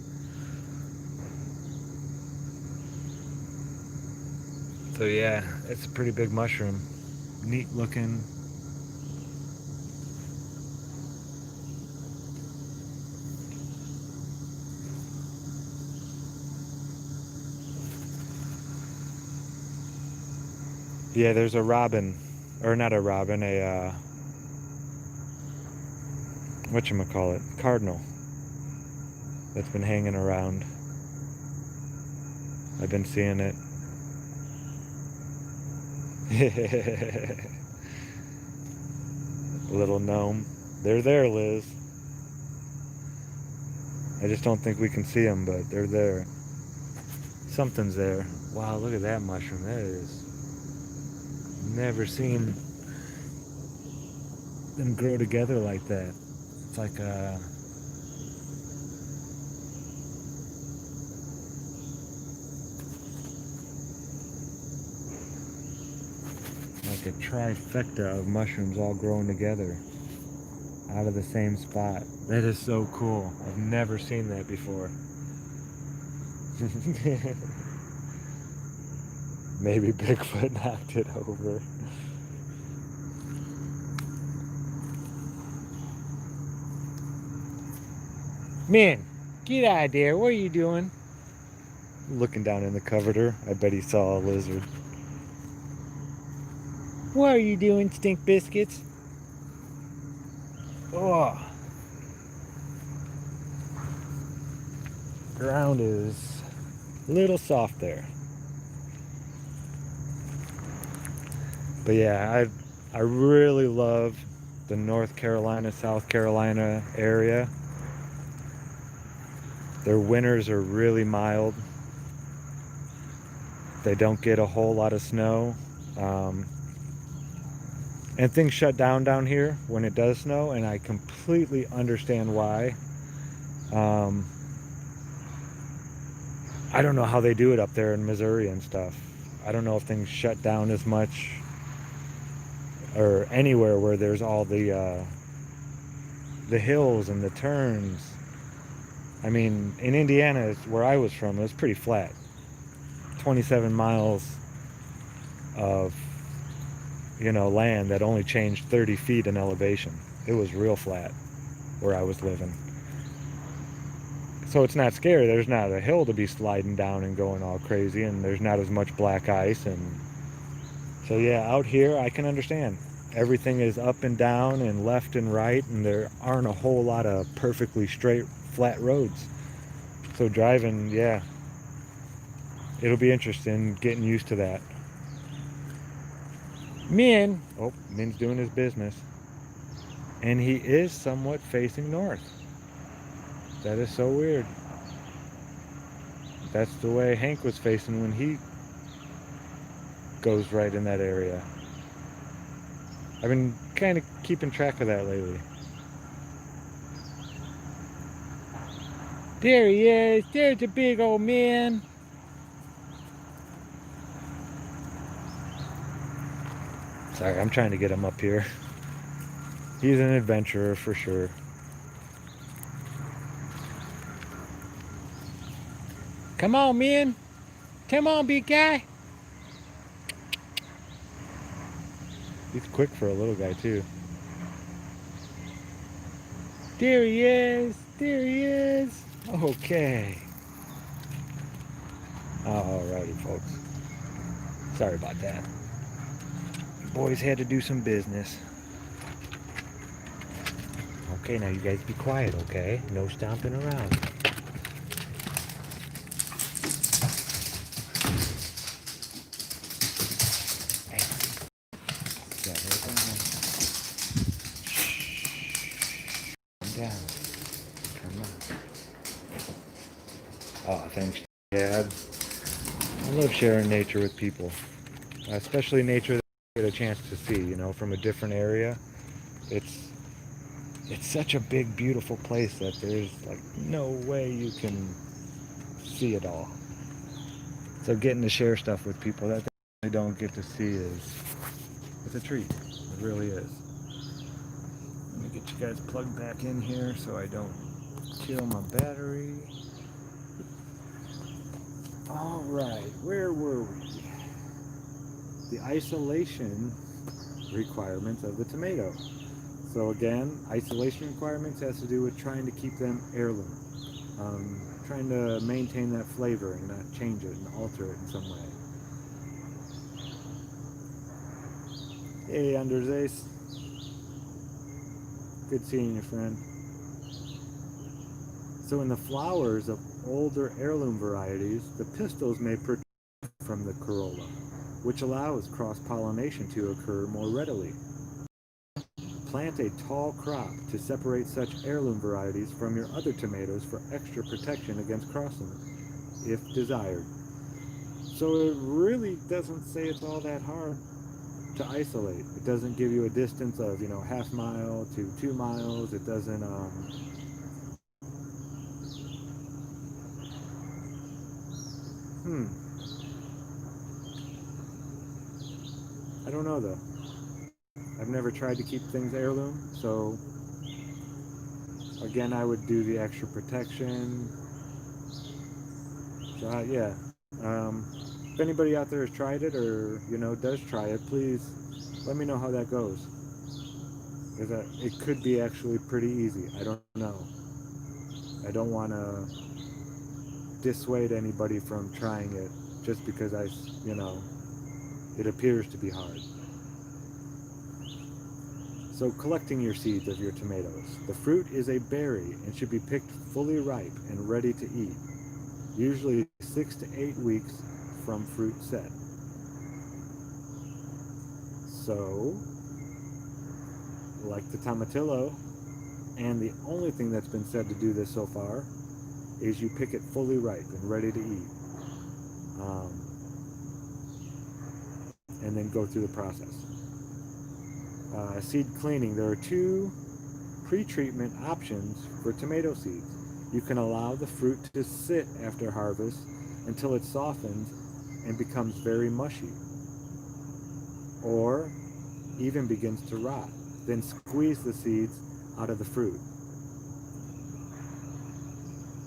So yeah, it's a pretty big mushroom. Neat looking. Yeah, there's a robin, or not a robin, a whatchamacallit, cardinal that's been hanging around. I've been seeing it. Little gnome. They're there, Liz. I just don't think we can see them, but they're there. Something's there. Wow, look at that mushroom. That is... Never seen them grow together like that. It's like a... like a trifecta of mushrooms all growing together out of the same spot. That is so cool. I've never seen that before. Maybe Bigfoot knocked it over. Man, get out of there. What are you doing? Looking down in the coverter. I bet he saw a lizard. What are you doing, stink biscuits? Oh, ground is a little soft there. But yeah, I really love the North Carolina, South Carolina area. Their winters are really mild. They don't get a whole lot of snow. Um, and things shut down here when it does snow, and I completely understand why. Um, I don't know how they do it up there in Missouri and stuff. I don't know if things shut down as much or anywhere where there's all the hills and the turns. I mean, in Indiana, where I was from, it was pretty flat. 27 miles of, land that only changed 30 feet in elevation. It was real flat where I was living. So it's not scary. There's not a hill to be sliding down and going all crazy, and there's not as much black ice. And so, yeah, out here, I can understand. Everything is up and down and left and right, and there aren't a whole lot of perfectly straight, flat roads. So driving, yeah, it'll be interesting getting used to that. Min's doing his business. And he is somewhat facing north. That is so weird. That's the way Hank was facing when he goes right in that area. I've been kind of keeping track of that lately. There he is. There's a big old man. Sorry, I'm trying to get him up here. He's an adventurer for sure. Come on, man. Come on, big guy. He's quick for a little guy, too. There he is. There he is. Okay. Alrighty, folks. Sorry about that. Boys had to do some business. Okay, now you guys be quiet, okay? No stomping around. Hey, settle down. Shh. Calm down. Come on. Oh, thanks, Dad. I love sharing nature with people, especially nature that I get a chance to see, from a different area. It's such a big, beautiful place that there's like no way you can see it all. So getting to share stuff with people that they don't get to see it's a treat. It really is. Let me get you guys plugged back in here so I don't kill my battery. All right, where were we? The isolation requirements of the tomato. So again, isolation requirements has to do with trying to keep them heirloom. Trying to maintain that flavor and not change it and alter it in some way. Hey, Anders Ace. Good seeing you, friend. So in the flowers of older heirloom varieties, the pistils may protrude from the corolla, which allows cross-pollination to occur more readily. Plant a tall crop to separate such heirloom varieties from your other tomatoes for extra protection against crossing, if desired. So it really doesn't say it's all that hard to isolate. It doesn't give you a distance of, half mile to 2 miles. It doesn't, I don't know though. I've never tried to keep things heirloom, so again, I would do the extra protection. So yeah, if anybody out there has tried it or does try it, please let me know how that goes. Because it could be actually pretty easy. I don't know. I don't want to dissuade anybody from trying it just because it appears to be hard. So collecting your seeds of your tomatoes. The fruit is a berry and should be picked fully ripe and ready to eat, usually 6 to 8 weeks from fruit set. So, like the tomatillo, and the only thing that's been said to do this so far, is you pick it fully ripe and ready to eat. And then go through the process. Seed cleaning. There are 2 pre-treatment options for tomato seeds. You can allow the fruit to sit after harvest until it softens and becomes very mushy, or even begins to rot. Then squeeze the seeds out of the fruit.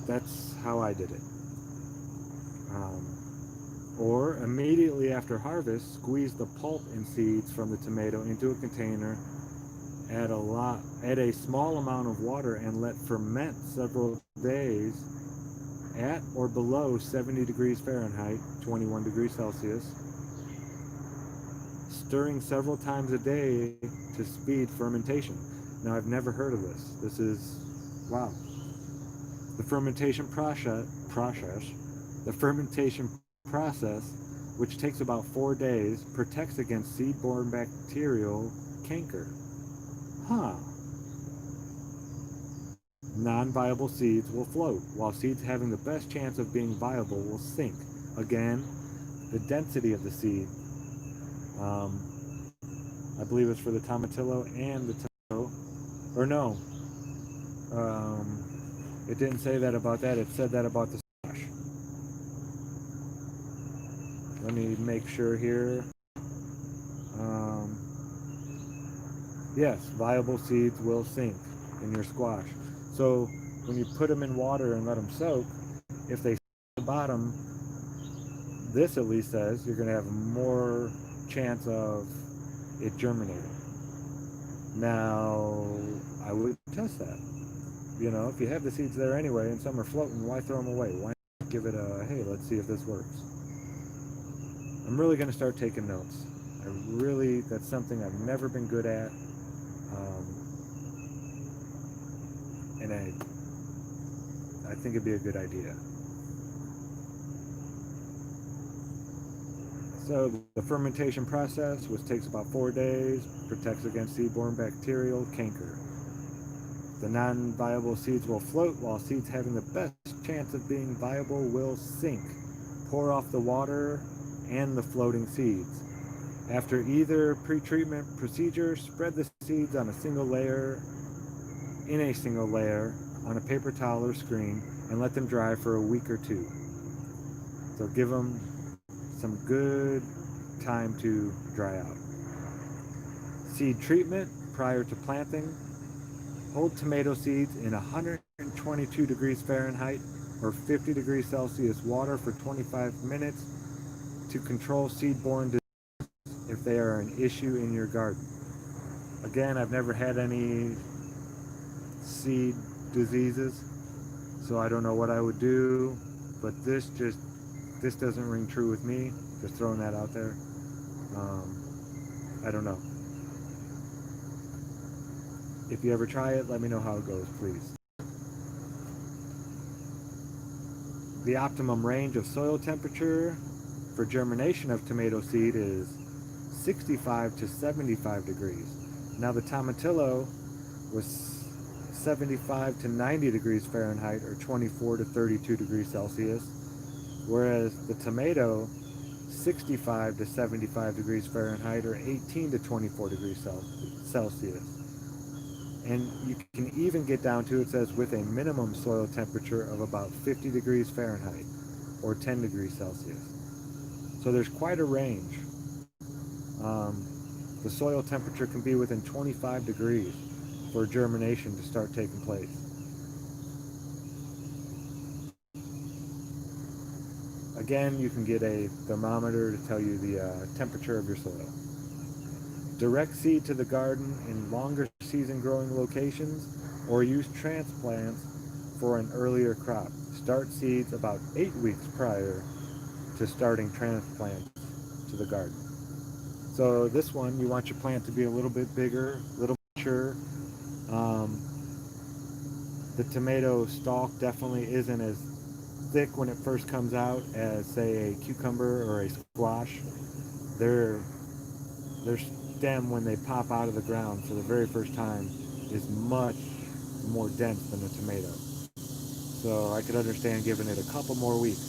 That's how I did it. Or immediately after harvest, squeeze the pulp and seeds from the tomato into a container, add a small amount of water, and let ferment several days at or below 70 degrees Fahrenheit, 21 degrees Celsius, stirring several times a day to speed fermentation. Now, I've never heard of this. This is, wow. The fermentation process, which takes about 4 days, protects against seed-borne bacterial canker. Huh. Non-viable seeds will float, while seeds having the best chance of being viable will sink. Again, the density of the seed. I believe it's for the tomatillo and the tomato. Or no. It didn't say that about that. It said that about the squash. Let me make sure here. Yes, viable seeds will sink in your squash. So when you put them in water and let them soak, if they sink at the bottom, this at least says you're going to have more chance of it germinating. Now, I would test that. You know, if you have the seeds there anyway and some are floating, why throw them away? Why not give it a, hey, let's see if this works. I'm really going to start taking notes. That's something I've never been good at. And I think it'd be a good idea. So the fermentation process, which takes about 4 days, protects against seed-borne bacterial canker. The non-viable seeds will float, while seeds having the best chance of being viable will sink. Pour off the water and the floating seeds. After either pre-treatment procedure, spread the seeds in a single layer on a paper towel or screen and let them dry for a week or 2. So give them some good time to dry out. Seed treatment prior to planting. Hold tomato seeds in 122 degrees Fahrenheit or 50 degrees Celsius water for 25 minutes to control seed-borne disease if they are an issue in your garden. Again, I've never had any seed diseases, so I don't know what I would do, but this doesn't ring true with me. Just throwing that out there. I don't know. If you ever try it, let me know how it goes, please. The optimum range of soil temperature for germination of tomato seed is 65 to 75 degrees. Now the tomatillo was 75 to 90 degrees Fahrenheit or 24 to 32 degrees Celsius, whereas the tomato 65 to 75 degrees Fahrenheit or 18 to 24 degrees Celsius. And you can even get down to, it says, with a minimum soil temperature of about 50 degrees Fahrenheit or 10 degrees Celsius. So there's quite a range. The soil temperature can be within 25 degrees for germination to start taking place. Again, you can get a thermometer to tell you the temperature of your soil. Direct seed to the garden in longer season growing locations, or use transplants for an earlier crop. Start seeds about 8 weeks prior to starting transplants to the garden. So this one, you want your plant to be a little bit bigger, a little mature. sure. Um, the tomato stalk definitely isn't as thick when it first comes out as, say, a cucumber or a squash. Their their stem, when they pop out of the ground for the very first time, is much more dense than a tomato. So I could understand giving it a couple more weeks.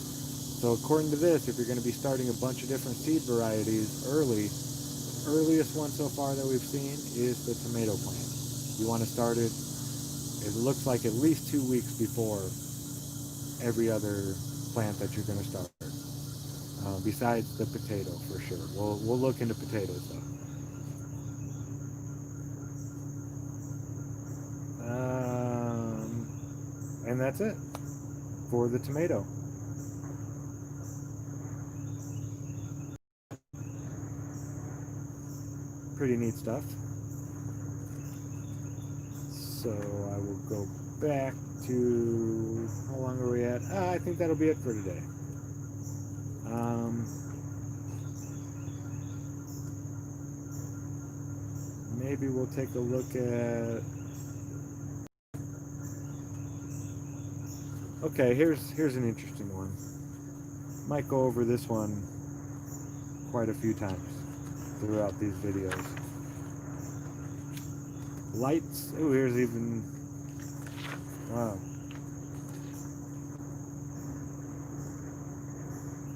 So according to this, if you're going to be starting a bunch of different seed varieties early, earliest one so far that we've seen is the tomato plant. You want to start it, it looks like at least 2 weeks before every other plant that you're going to start. Besides the potato, for sure. We'll look into potatoes though. And that's it for the tomato. Pretty neat stuff. So I will go back to, how long are we at? I think that'll be it for today. Maybe we'll take a look at, okay, here's an interesting one. Might go over this one quite a few times throughout these videos. Lights. Oh, here's even, wow.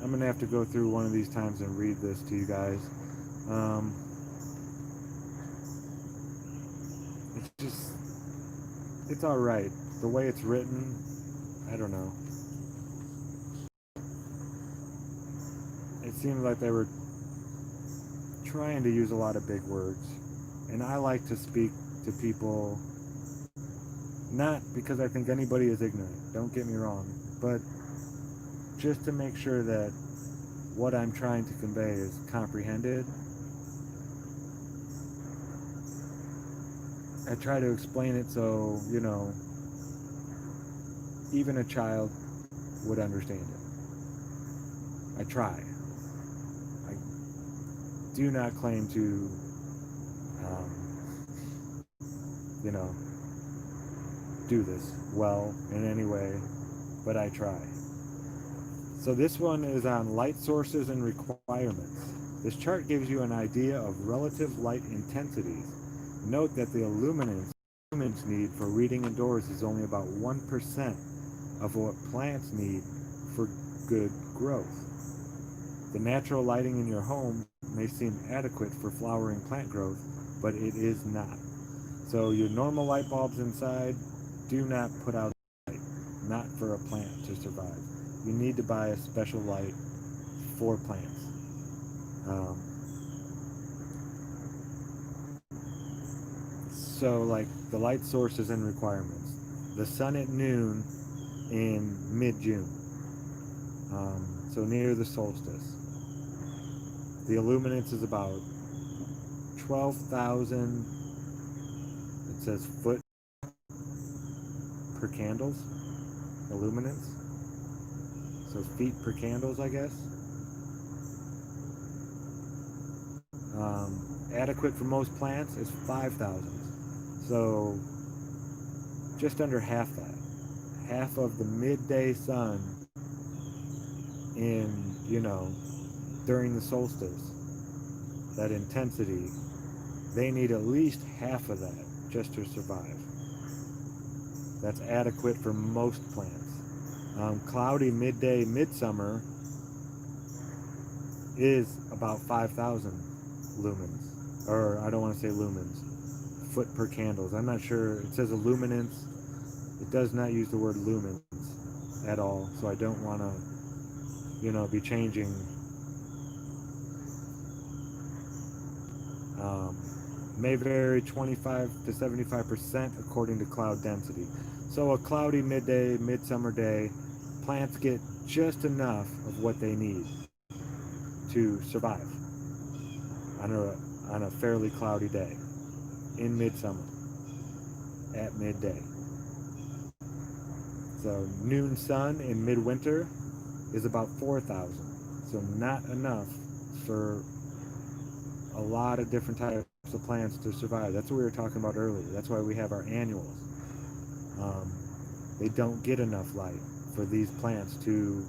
I'm gonna have to go through one of these times and read this to you guys. It's just, it's all right. The way it's written, I don't know. It seemed like they were trying to use a lot of big words, and I like to speak to people, not because I think anybody is ignorant, don't get me wrong, but just to make sure that what I'm trying to convey is comprehended. I try to explain it so, you know, even a child would understand it. I try. I do not claim to, you know, do this well in any way, but I try. So this one is on light sources and requirements. This chart gives you an idea of relative light intensities. Note that the luminance humans need for reading indoors is only about 1% of what plants need for good growth. The natural lighting in your home may seem adequate for flowering plant growth, but it is not. So your normal light bulbs inside do not put out light, not for a plant to survive. You need to buy a special light for plants. So like the light sources and requirements. The sun at noon in mid-June, so near the solstice. The illuminance is about 12,000, it says foot per candles, illuminance. So feet per candles, I guess. Adequate for most plants is 5,000. So just under half that. Half of the midday sun in, you know, during the solstice, that intensity, they need at least half of that just to survive. That's adequate for most plants. Cloudy midday midsummer is about 5,000 lumens, or I don't want to say lumens, foot per candles. I'm not sure. It says illuminance. It does not use the word lumens at all, so I don't want to, you know, be changing. May vary 25 to 75% according to cloud density. So a cloudy midday, midsummer day, plants get just enough of what they need to survive on a fairly cloudy day in midsummer at midday. So noon sun in midwinter is about 4,000. So not enough for a lot of different types of plants to survive. That's what we were talking about earlier. That's why we have our annuals. They don't get enough light for these plants to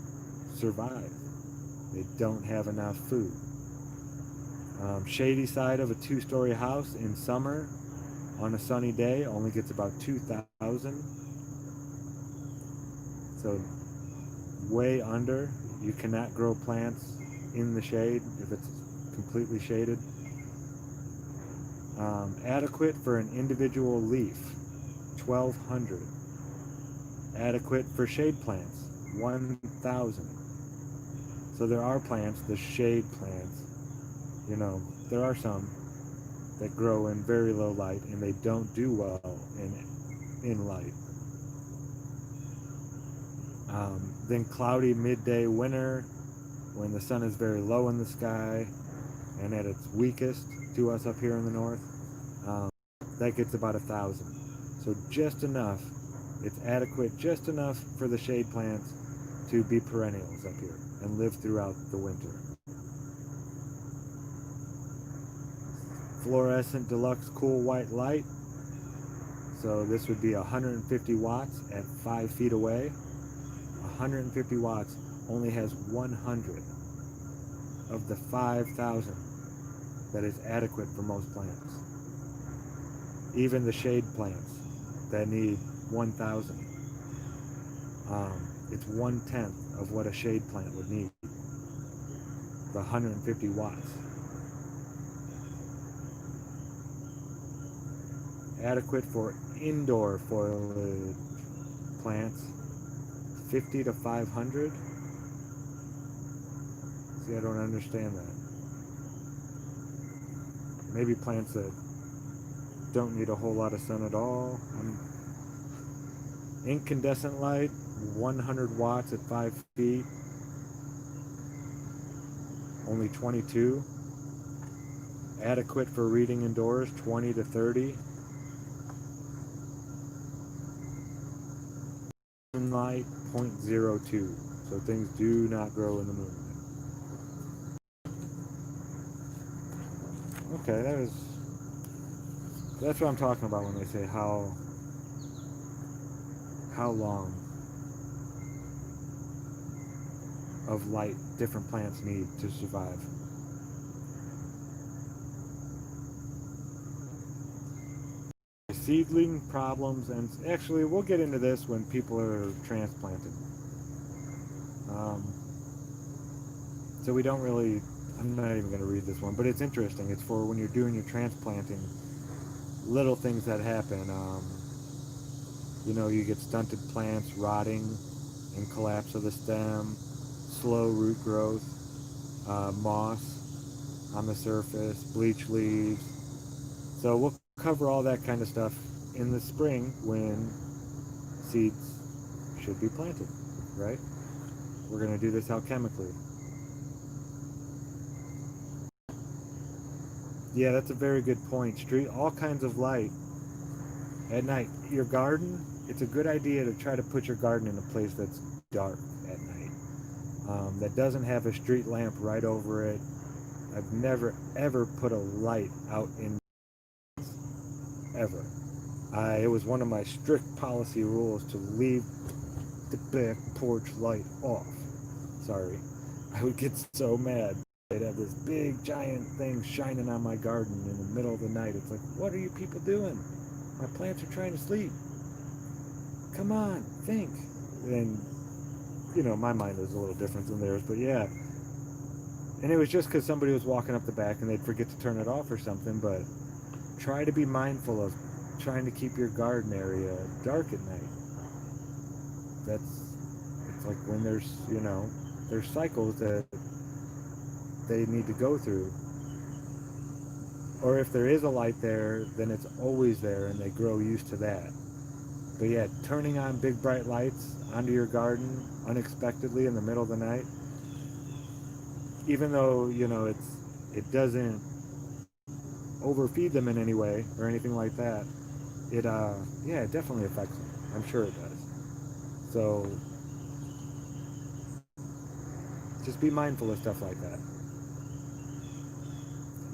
survive. They don't have enough food. Shady side of a 2-story house in summer on a sunny day only gets about 2,000. So way under. You cannot grow plants in the shade if it's completely shaded. Adequate for an individual leaf, 1,200. Adequate for shade plants, 1,000. So there are plants, the shade plants, there are some that grow in very low light and they don't do well in light. Then cloudy midday winter, when the sun is very low in the sky and at its weakest to us up here in the north, that gets about 1,000. So just enough, it's adequate just enough for the shade plants to be perennials up here and live throughout the winter. Fluorescent deluxe cool white light. So this would be 150 watts at 5 feet away. 150 watts only has 100 of the 5,000 that is adequate for most plants. Even the shade plants that need 1,000. It's 1/10 of what a shade plant would need. The 150 watts. Adequate for indoor foliage plants, 50 to 500. See, I don't understand that. Maybe plants that don't need a whole lot of sun at all. Incandescent light, 100 watts at 5 feet. Only 22. Adequate for reading indoors, 20 to 30. Moonlight, 0.02. So things do not grow in the moonlight. Okay, that's what I'm talking about when they say how long of light different plants need to survive. Seedling problems, and actually we'll get into this when people are transplanted. So we don't really, I'm not even going to read this one, but it's interesting. It's for when you're doing your transplanting, little things that happen. You get stunted plants rotting and collapse of the stem, slow root growth, moss on the surface, bleach leaves. So we'll cover all that kind of stuff in the spring when seeds should be planted, right? We're going to do this alchemically. Yeah, that's a very good point. Street, all kinds of light at night. Your garden, it's a good idea to try to put your garden in a place that's dark at night. That doesn't have a street lamp right over it. I've never ever put a light out in ever. It was one of my strict policy rules to leave the back porch light off. Sorry. I would get so mad. They'd have this big giant thing shining on my garden in the middle of the night. It's like, what are you people doing? My plants are trying to sleep. Come on, think. And, my mind is a little different than theirs, but yeah. And it was just because somebody was walking up the back and they'd forget to turn it off or something, but try to be mindful of trying to keep your garden area dark at night. It's like when there's cycles that they need to go through. Or if there is a light there, then it's always there and they grow used to that. But yeah, turning on big bright lights onto your garden unexpectedly in the middle of the night, even though, it doesn't overfeed them in any way or anything like that, it definitely affects them. I'm sure it does. So just be mindful of stuff like that.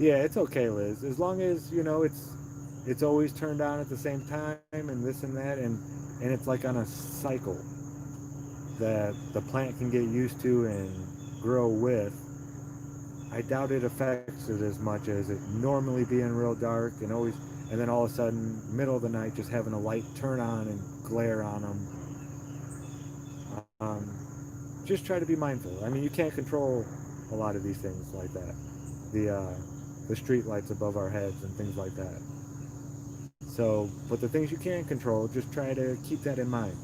Yeah, it's okay, Liz. As long as you know it's always turned on at the same time and this and that, and it's like on a cycle that the plant can get used to and grow with. I doubt it affects it as much as it normally being real dark and always, and then all of a sudden, middle of the night, just having a light turn on and glare on them. Just try to be mindful. I mean, you can't control a lot of these things like that. The street lights above our heads and things like that. So, but the things you can control, just try to keep that in mind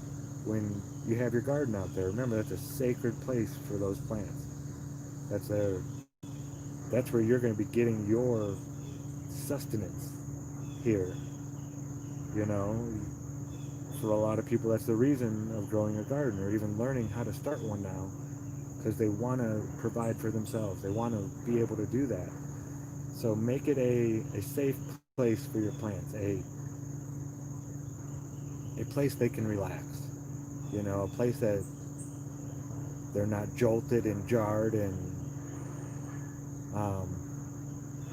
when you have your garden out there. Remember, that's a sacred place for those plants. That's their, that's where you're going to be getting your sustenance here. You know, for a lot of people, that's the reason of growing a garden or even learning how to start one now, because they want to provide for themselves. They want to be able to do that. So make it a safe place for your plants, a place they can relax. You know, a place that they're not jolted and jarred and um,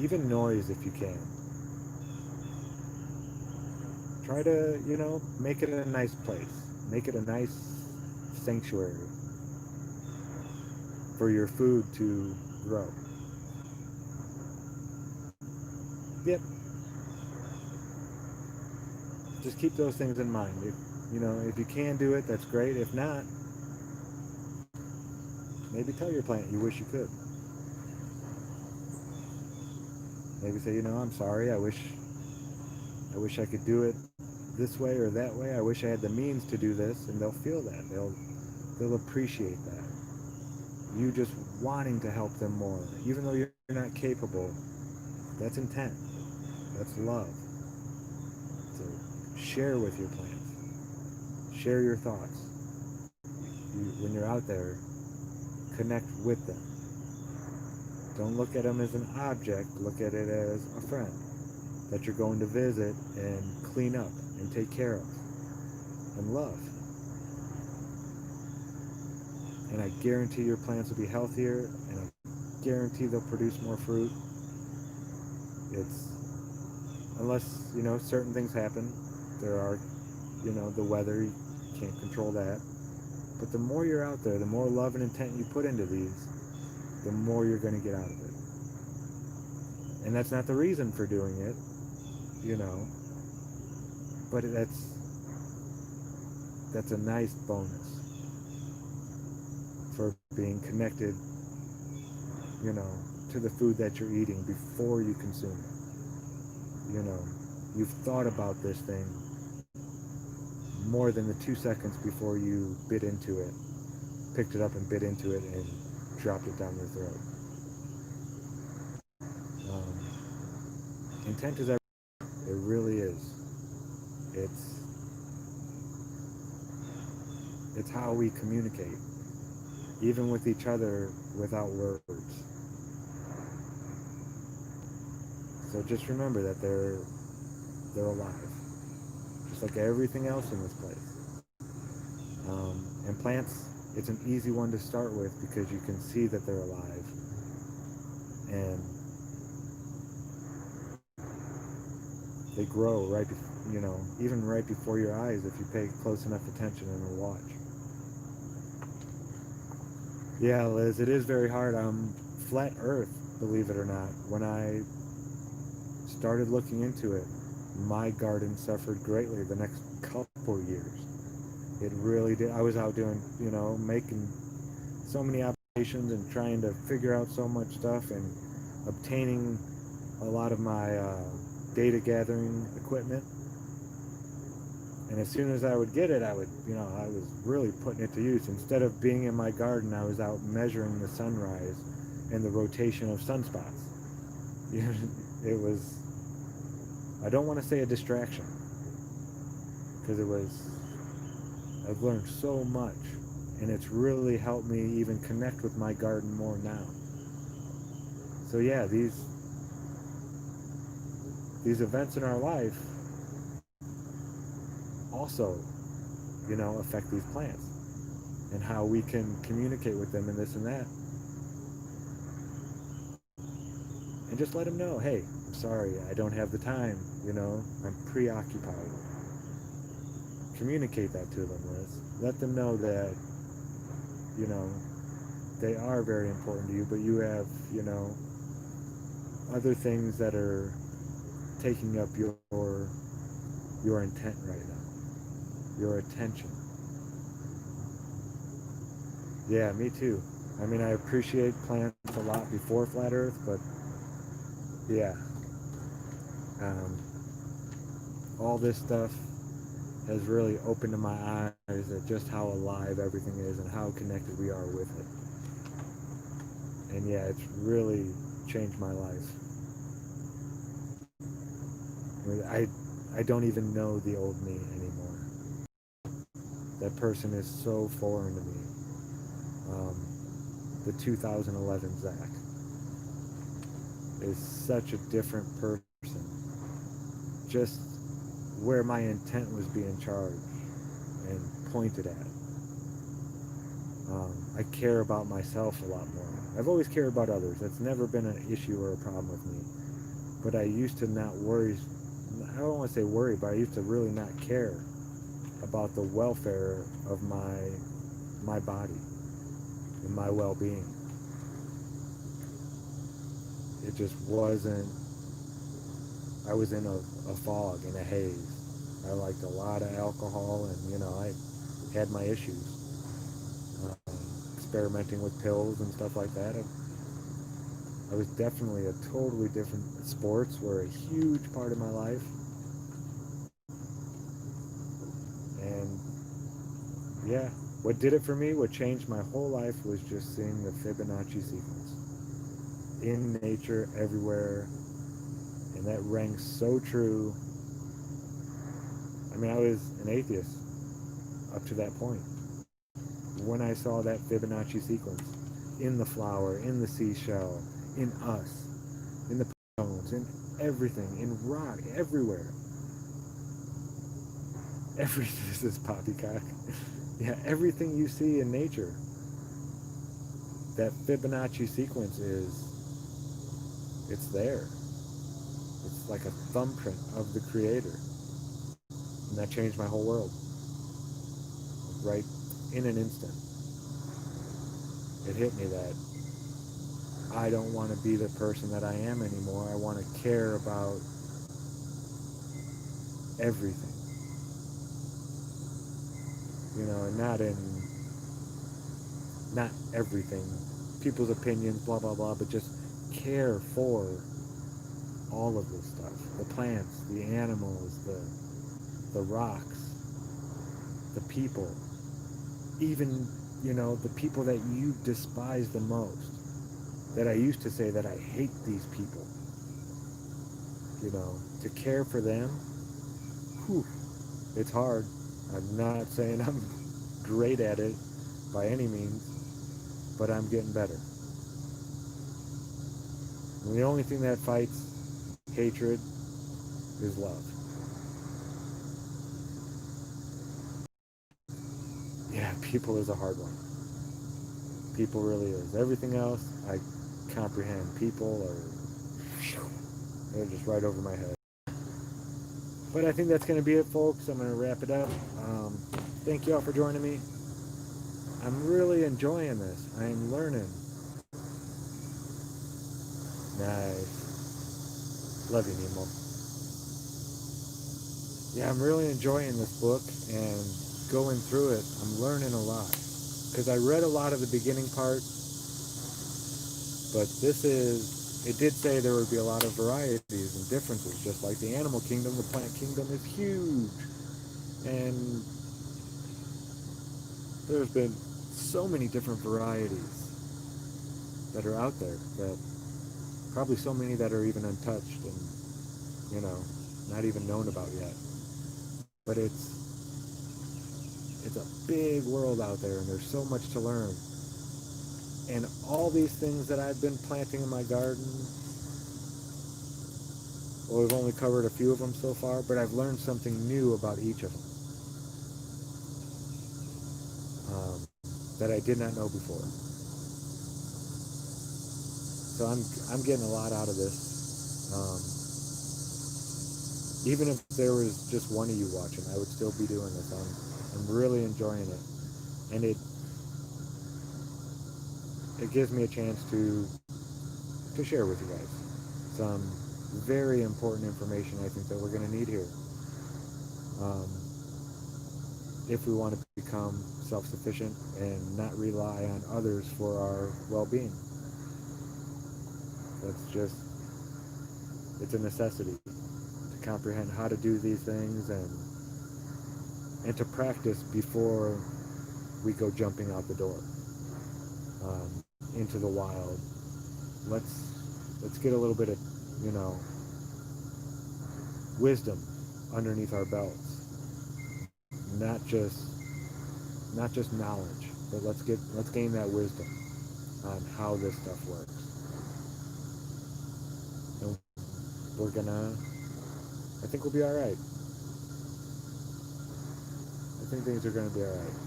even noise if you can. Try to, you know, make it a nice place. Make it a nice sanctuary for your food to grow. Yep, just keep those things in mind. If, you know, if you can do it, that's great. If not, maybe tell your plant you wish you could. Maybe say, you know, I'm sorry. I wish I could do it this way or that way. I wish I had the means to do this, and they'll feel that. They'll appreciate that. You just wanting to help them more, even though you're not capable. That's intent. That's love. So share with your plants. Share your thoughts. When you're out there, connect with them. Don't look at them as an object. Look at it as a friend that you're going to visit and clean up and take care of and love. And I guarantee your plants will be healthier, and I guarantee they'll produce more fruit. It's unless, you know, certain things happen. There are, you know, the weather, you can't control that. But the more you're out there, the more love and intent you put into these, the more you're going to get out of it. And that's not the reason for doing it, you know, but that's a nice bonus for being connected, you know, to the food that you're eating before you consume it. You know, you've thought about this thing more than the 2 seconds before you bit into it, picked it up and bit into it and dropped it down your throat. Intent is everything. It really is. It's it's how we communicate, even with each other without words. So just remember that they're alive, just like everything else in this place. And plants, it's an easy one to start with because you can see that they're alive, and they grow right, you know, even right before your eyes if you pay close enough attention and watch. Yeah, Liz, it is very hard. Flat Earth, believe it or not. When I started looking into it, my garden suffered greatly the next couple years. It really did. I was out doing, you know, making so many applications and trying to figure out so much stuff and obtaining a lot of my data gathering equipment. And as soon as I would get it, I would, you know, I was really putting it to use. Instead of being in my garden, I was out measuring the sunrise and the rotation of sunspots. It was, I don't want to say a distraction, because it was, I've learned so much, and it's really helped me even connect with my garden more now. So yeah, these events in our life also, you know, affect these plants and how we can communicate with them and this and that. and just let them know, hey, I'm sorry, I don't have the time, I'm preoccupied. Communicate that to them, Liz. Let them know that, you know, they are very important to you, but you have, other things that are taking up your intent right now, your attention. Yeah, me too. I mean, I appreciate plants a lot before Flat Earth, but yeah, um, all this stuff has really opened my eyes at just how alive everything is and how connected we are with it. And yeah, it's really changed my life. I mean, I don't even know the old me anymore. That person is so foreign to me. The 2011 Zach is such a different person. Just where my intent was being charged and pointed at. I care about myself a lot more. I've always cared about others. That's never been an issue or a problem with me. But I used to not worry. I don't want to say worry, but I used to really not care about the welfare of my body and my well-being. It just wasn't. I was in a fog, in a haze. I liked a lot of alcohol, and I had my issues. Experimenting with pills and stuff like that. I was definitely a totally different. Sports were a huge part of my life, and yeah, what did it for me, what changed my whole life, was just seeing the Fibonacci sequence in nature everywhere, and that rang so true. I mean, I was an atheist up to that point. When I saw that Fibonacci sequence in the flower, in the seashell, in us, in the bones, in everything, in rock, everywhere. This is poppycock. Yeah, everything you see in nature, that Fibonacci sequence it's there. It's like a thumbprint of the Creator. And that changed my whole world. Right in an instant. It hit me that I don't want to be the person that I am anymore. I want to care about everything. And not everything, people's opinions, blah, blah, blah, but just care for all of this stuff. The plants, the animals, the rocks, the people, even, the people that you despise the most. That I used to say that I hate these people. To care for them, whew, it's hard. I'm not saying I'm great at it by any means, but I'm getting better. And the only thing that fights hatred is love. Yeah, people is a hard one. People really is. Everything else, I comprehend. People they're just right over my head. But I think that's going to be it, folks. I'm going to wrap it up. Thank you all for joining me. I'm really enjoying this. I'm learning. Nice. Love you, Nemo. Yeah, I'm really enjoying this book and going through it. I'm learning a lot. Because I read a lot of the beginning part, but it did say there would be a lot of varieties and differences, just like the animal kingdom. The plant kingdom is huge. And there's been so many different varieties that are out there, that probably so many that are even untouched and, not even known about yet. But it's a big world out there, and there's so much to learn. And all these things that I've been planting in my garden, well, we've only covered a few of them so far, but I've learned something new about each of them that I did not know before. So I'm getting a lot out of this. Even if there was just one of you watching, I would still be doing this. I'm really enjoying it, and it gives me a chance to share with you guys some very important information I think that we're going to need here if we want to become self-sufficient and not rely on others for our well-being. It's a necessity to comprehend how to do these things and to practice before we go jumping out the door into the wild. Let's get a little bit of, wisdom underneath our belts. Not just knowledge, but let's gain that wisdom on how this stuff works. And I think we'll be all right. I think things are going to be all right.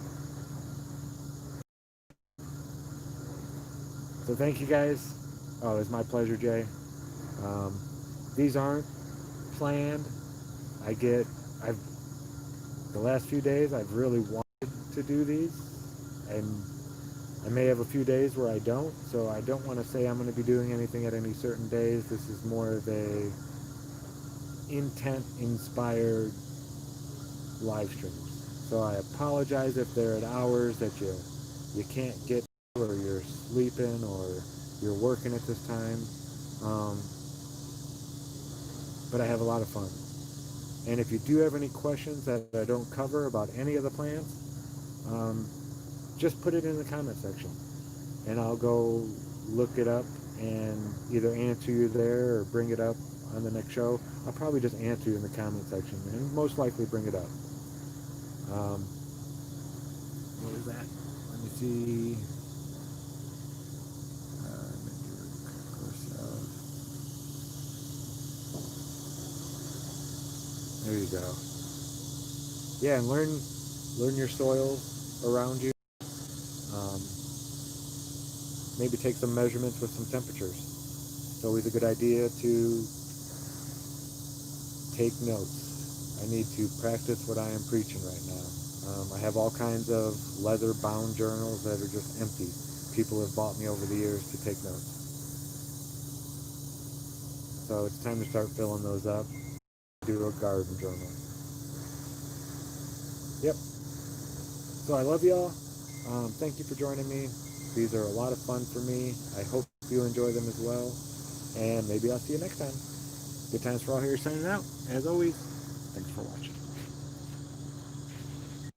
So thank you guys. Oh, it's my pleasure, Jay. These aren't planned. The last few days I've really wanted to do these, and I may have a few days where I don't, so I don't want to say I'm going to be doing anything at any certain days. This is more of a intent-inspired live streams. So I apologize if they're at hours that you can't get to, or you're sleeping, or you're working at this time. But I have a lot of fun. And if you do have any questions that I don't cover about any of the plants, just put it in the comment section, and I'll go look it up and either answer you there or bring it up on the next show. I'll probably just answer you in the comment section and most likely bring it up. What was that? Let me see. There you go. Yeah, and learn your soils around you. Maybe take some measurements with some temperatures. It's always a good idea to take notes. I need to practice what I am preaching right now. I have all kinds of leather-bound journals that are just empty. People have bought me over the years to take notes. So it's time to start filling those up. Do a garden journal. Yep. So I love y'all. Thank you for joining me. These are a lot of fun for me. I hope you enjoy them as well. And maybe I'll see you next time. Good Times for All here signing out. As always, thanks for watching.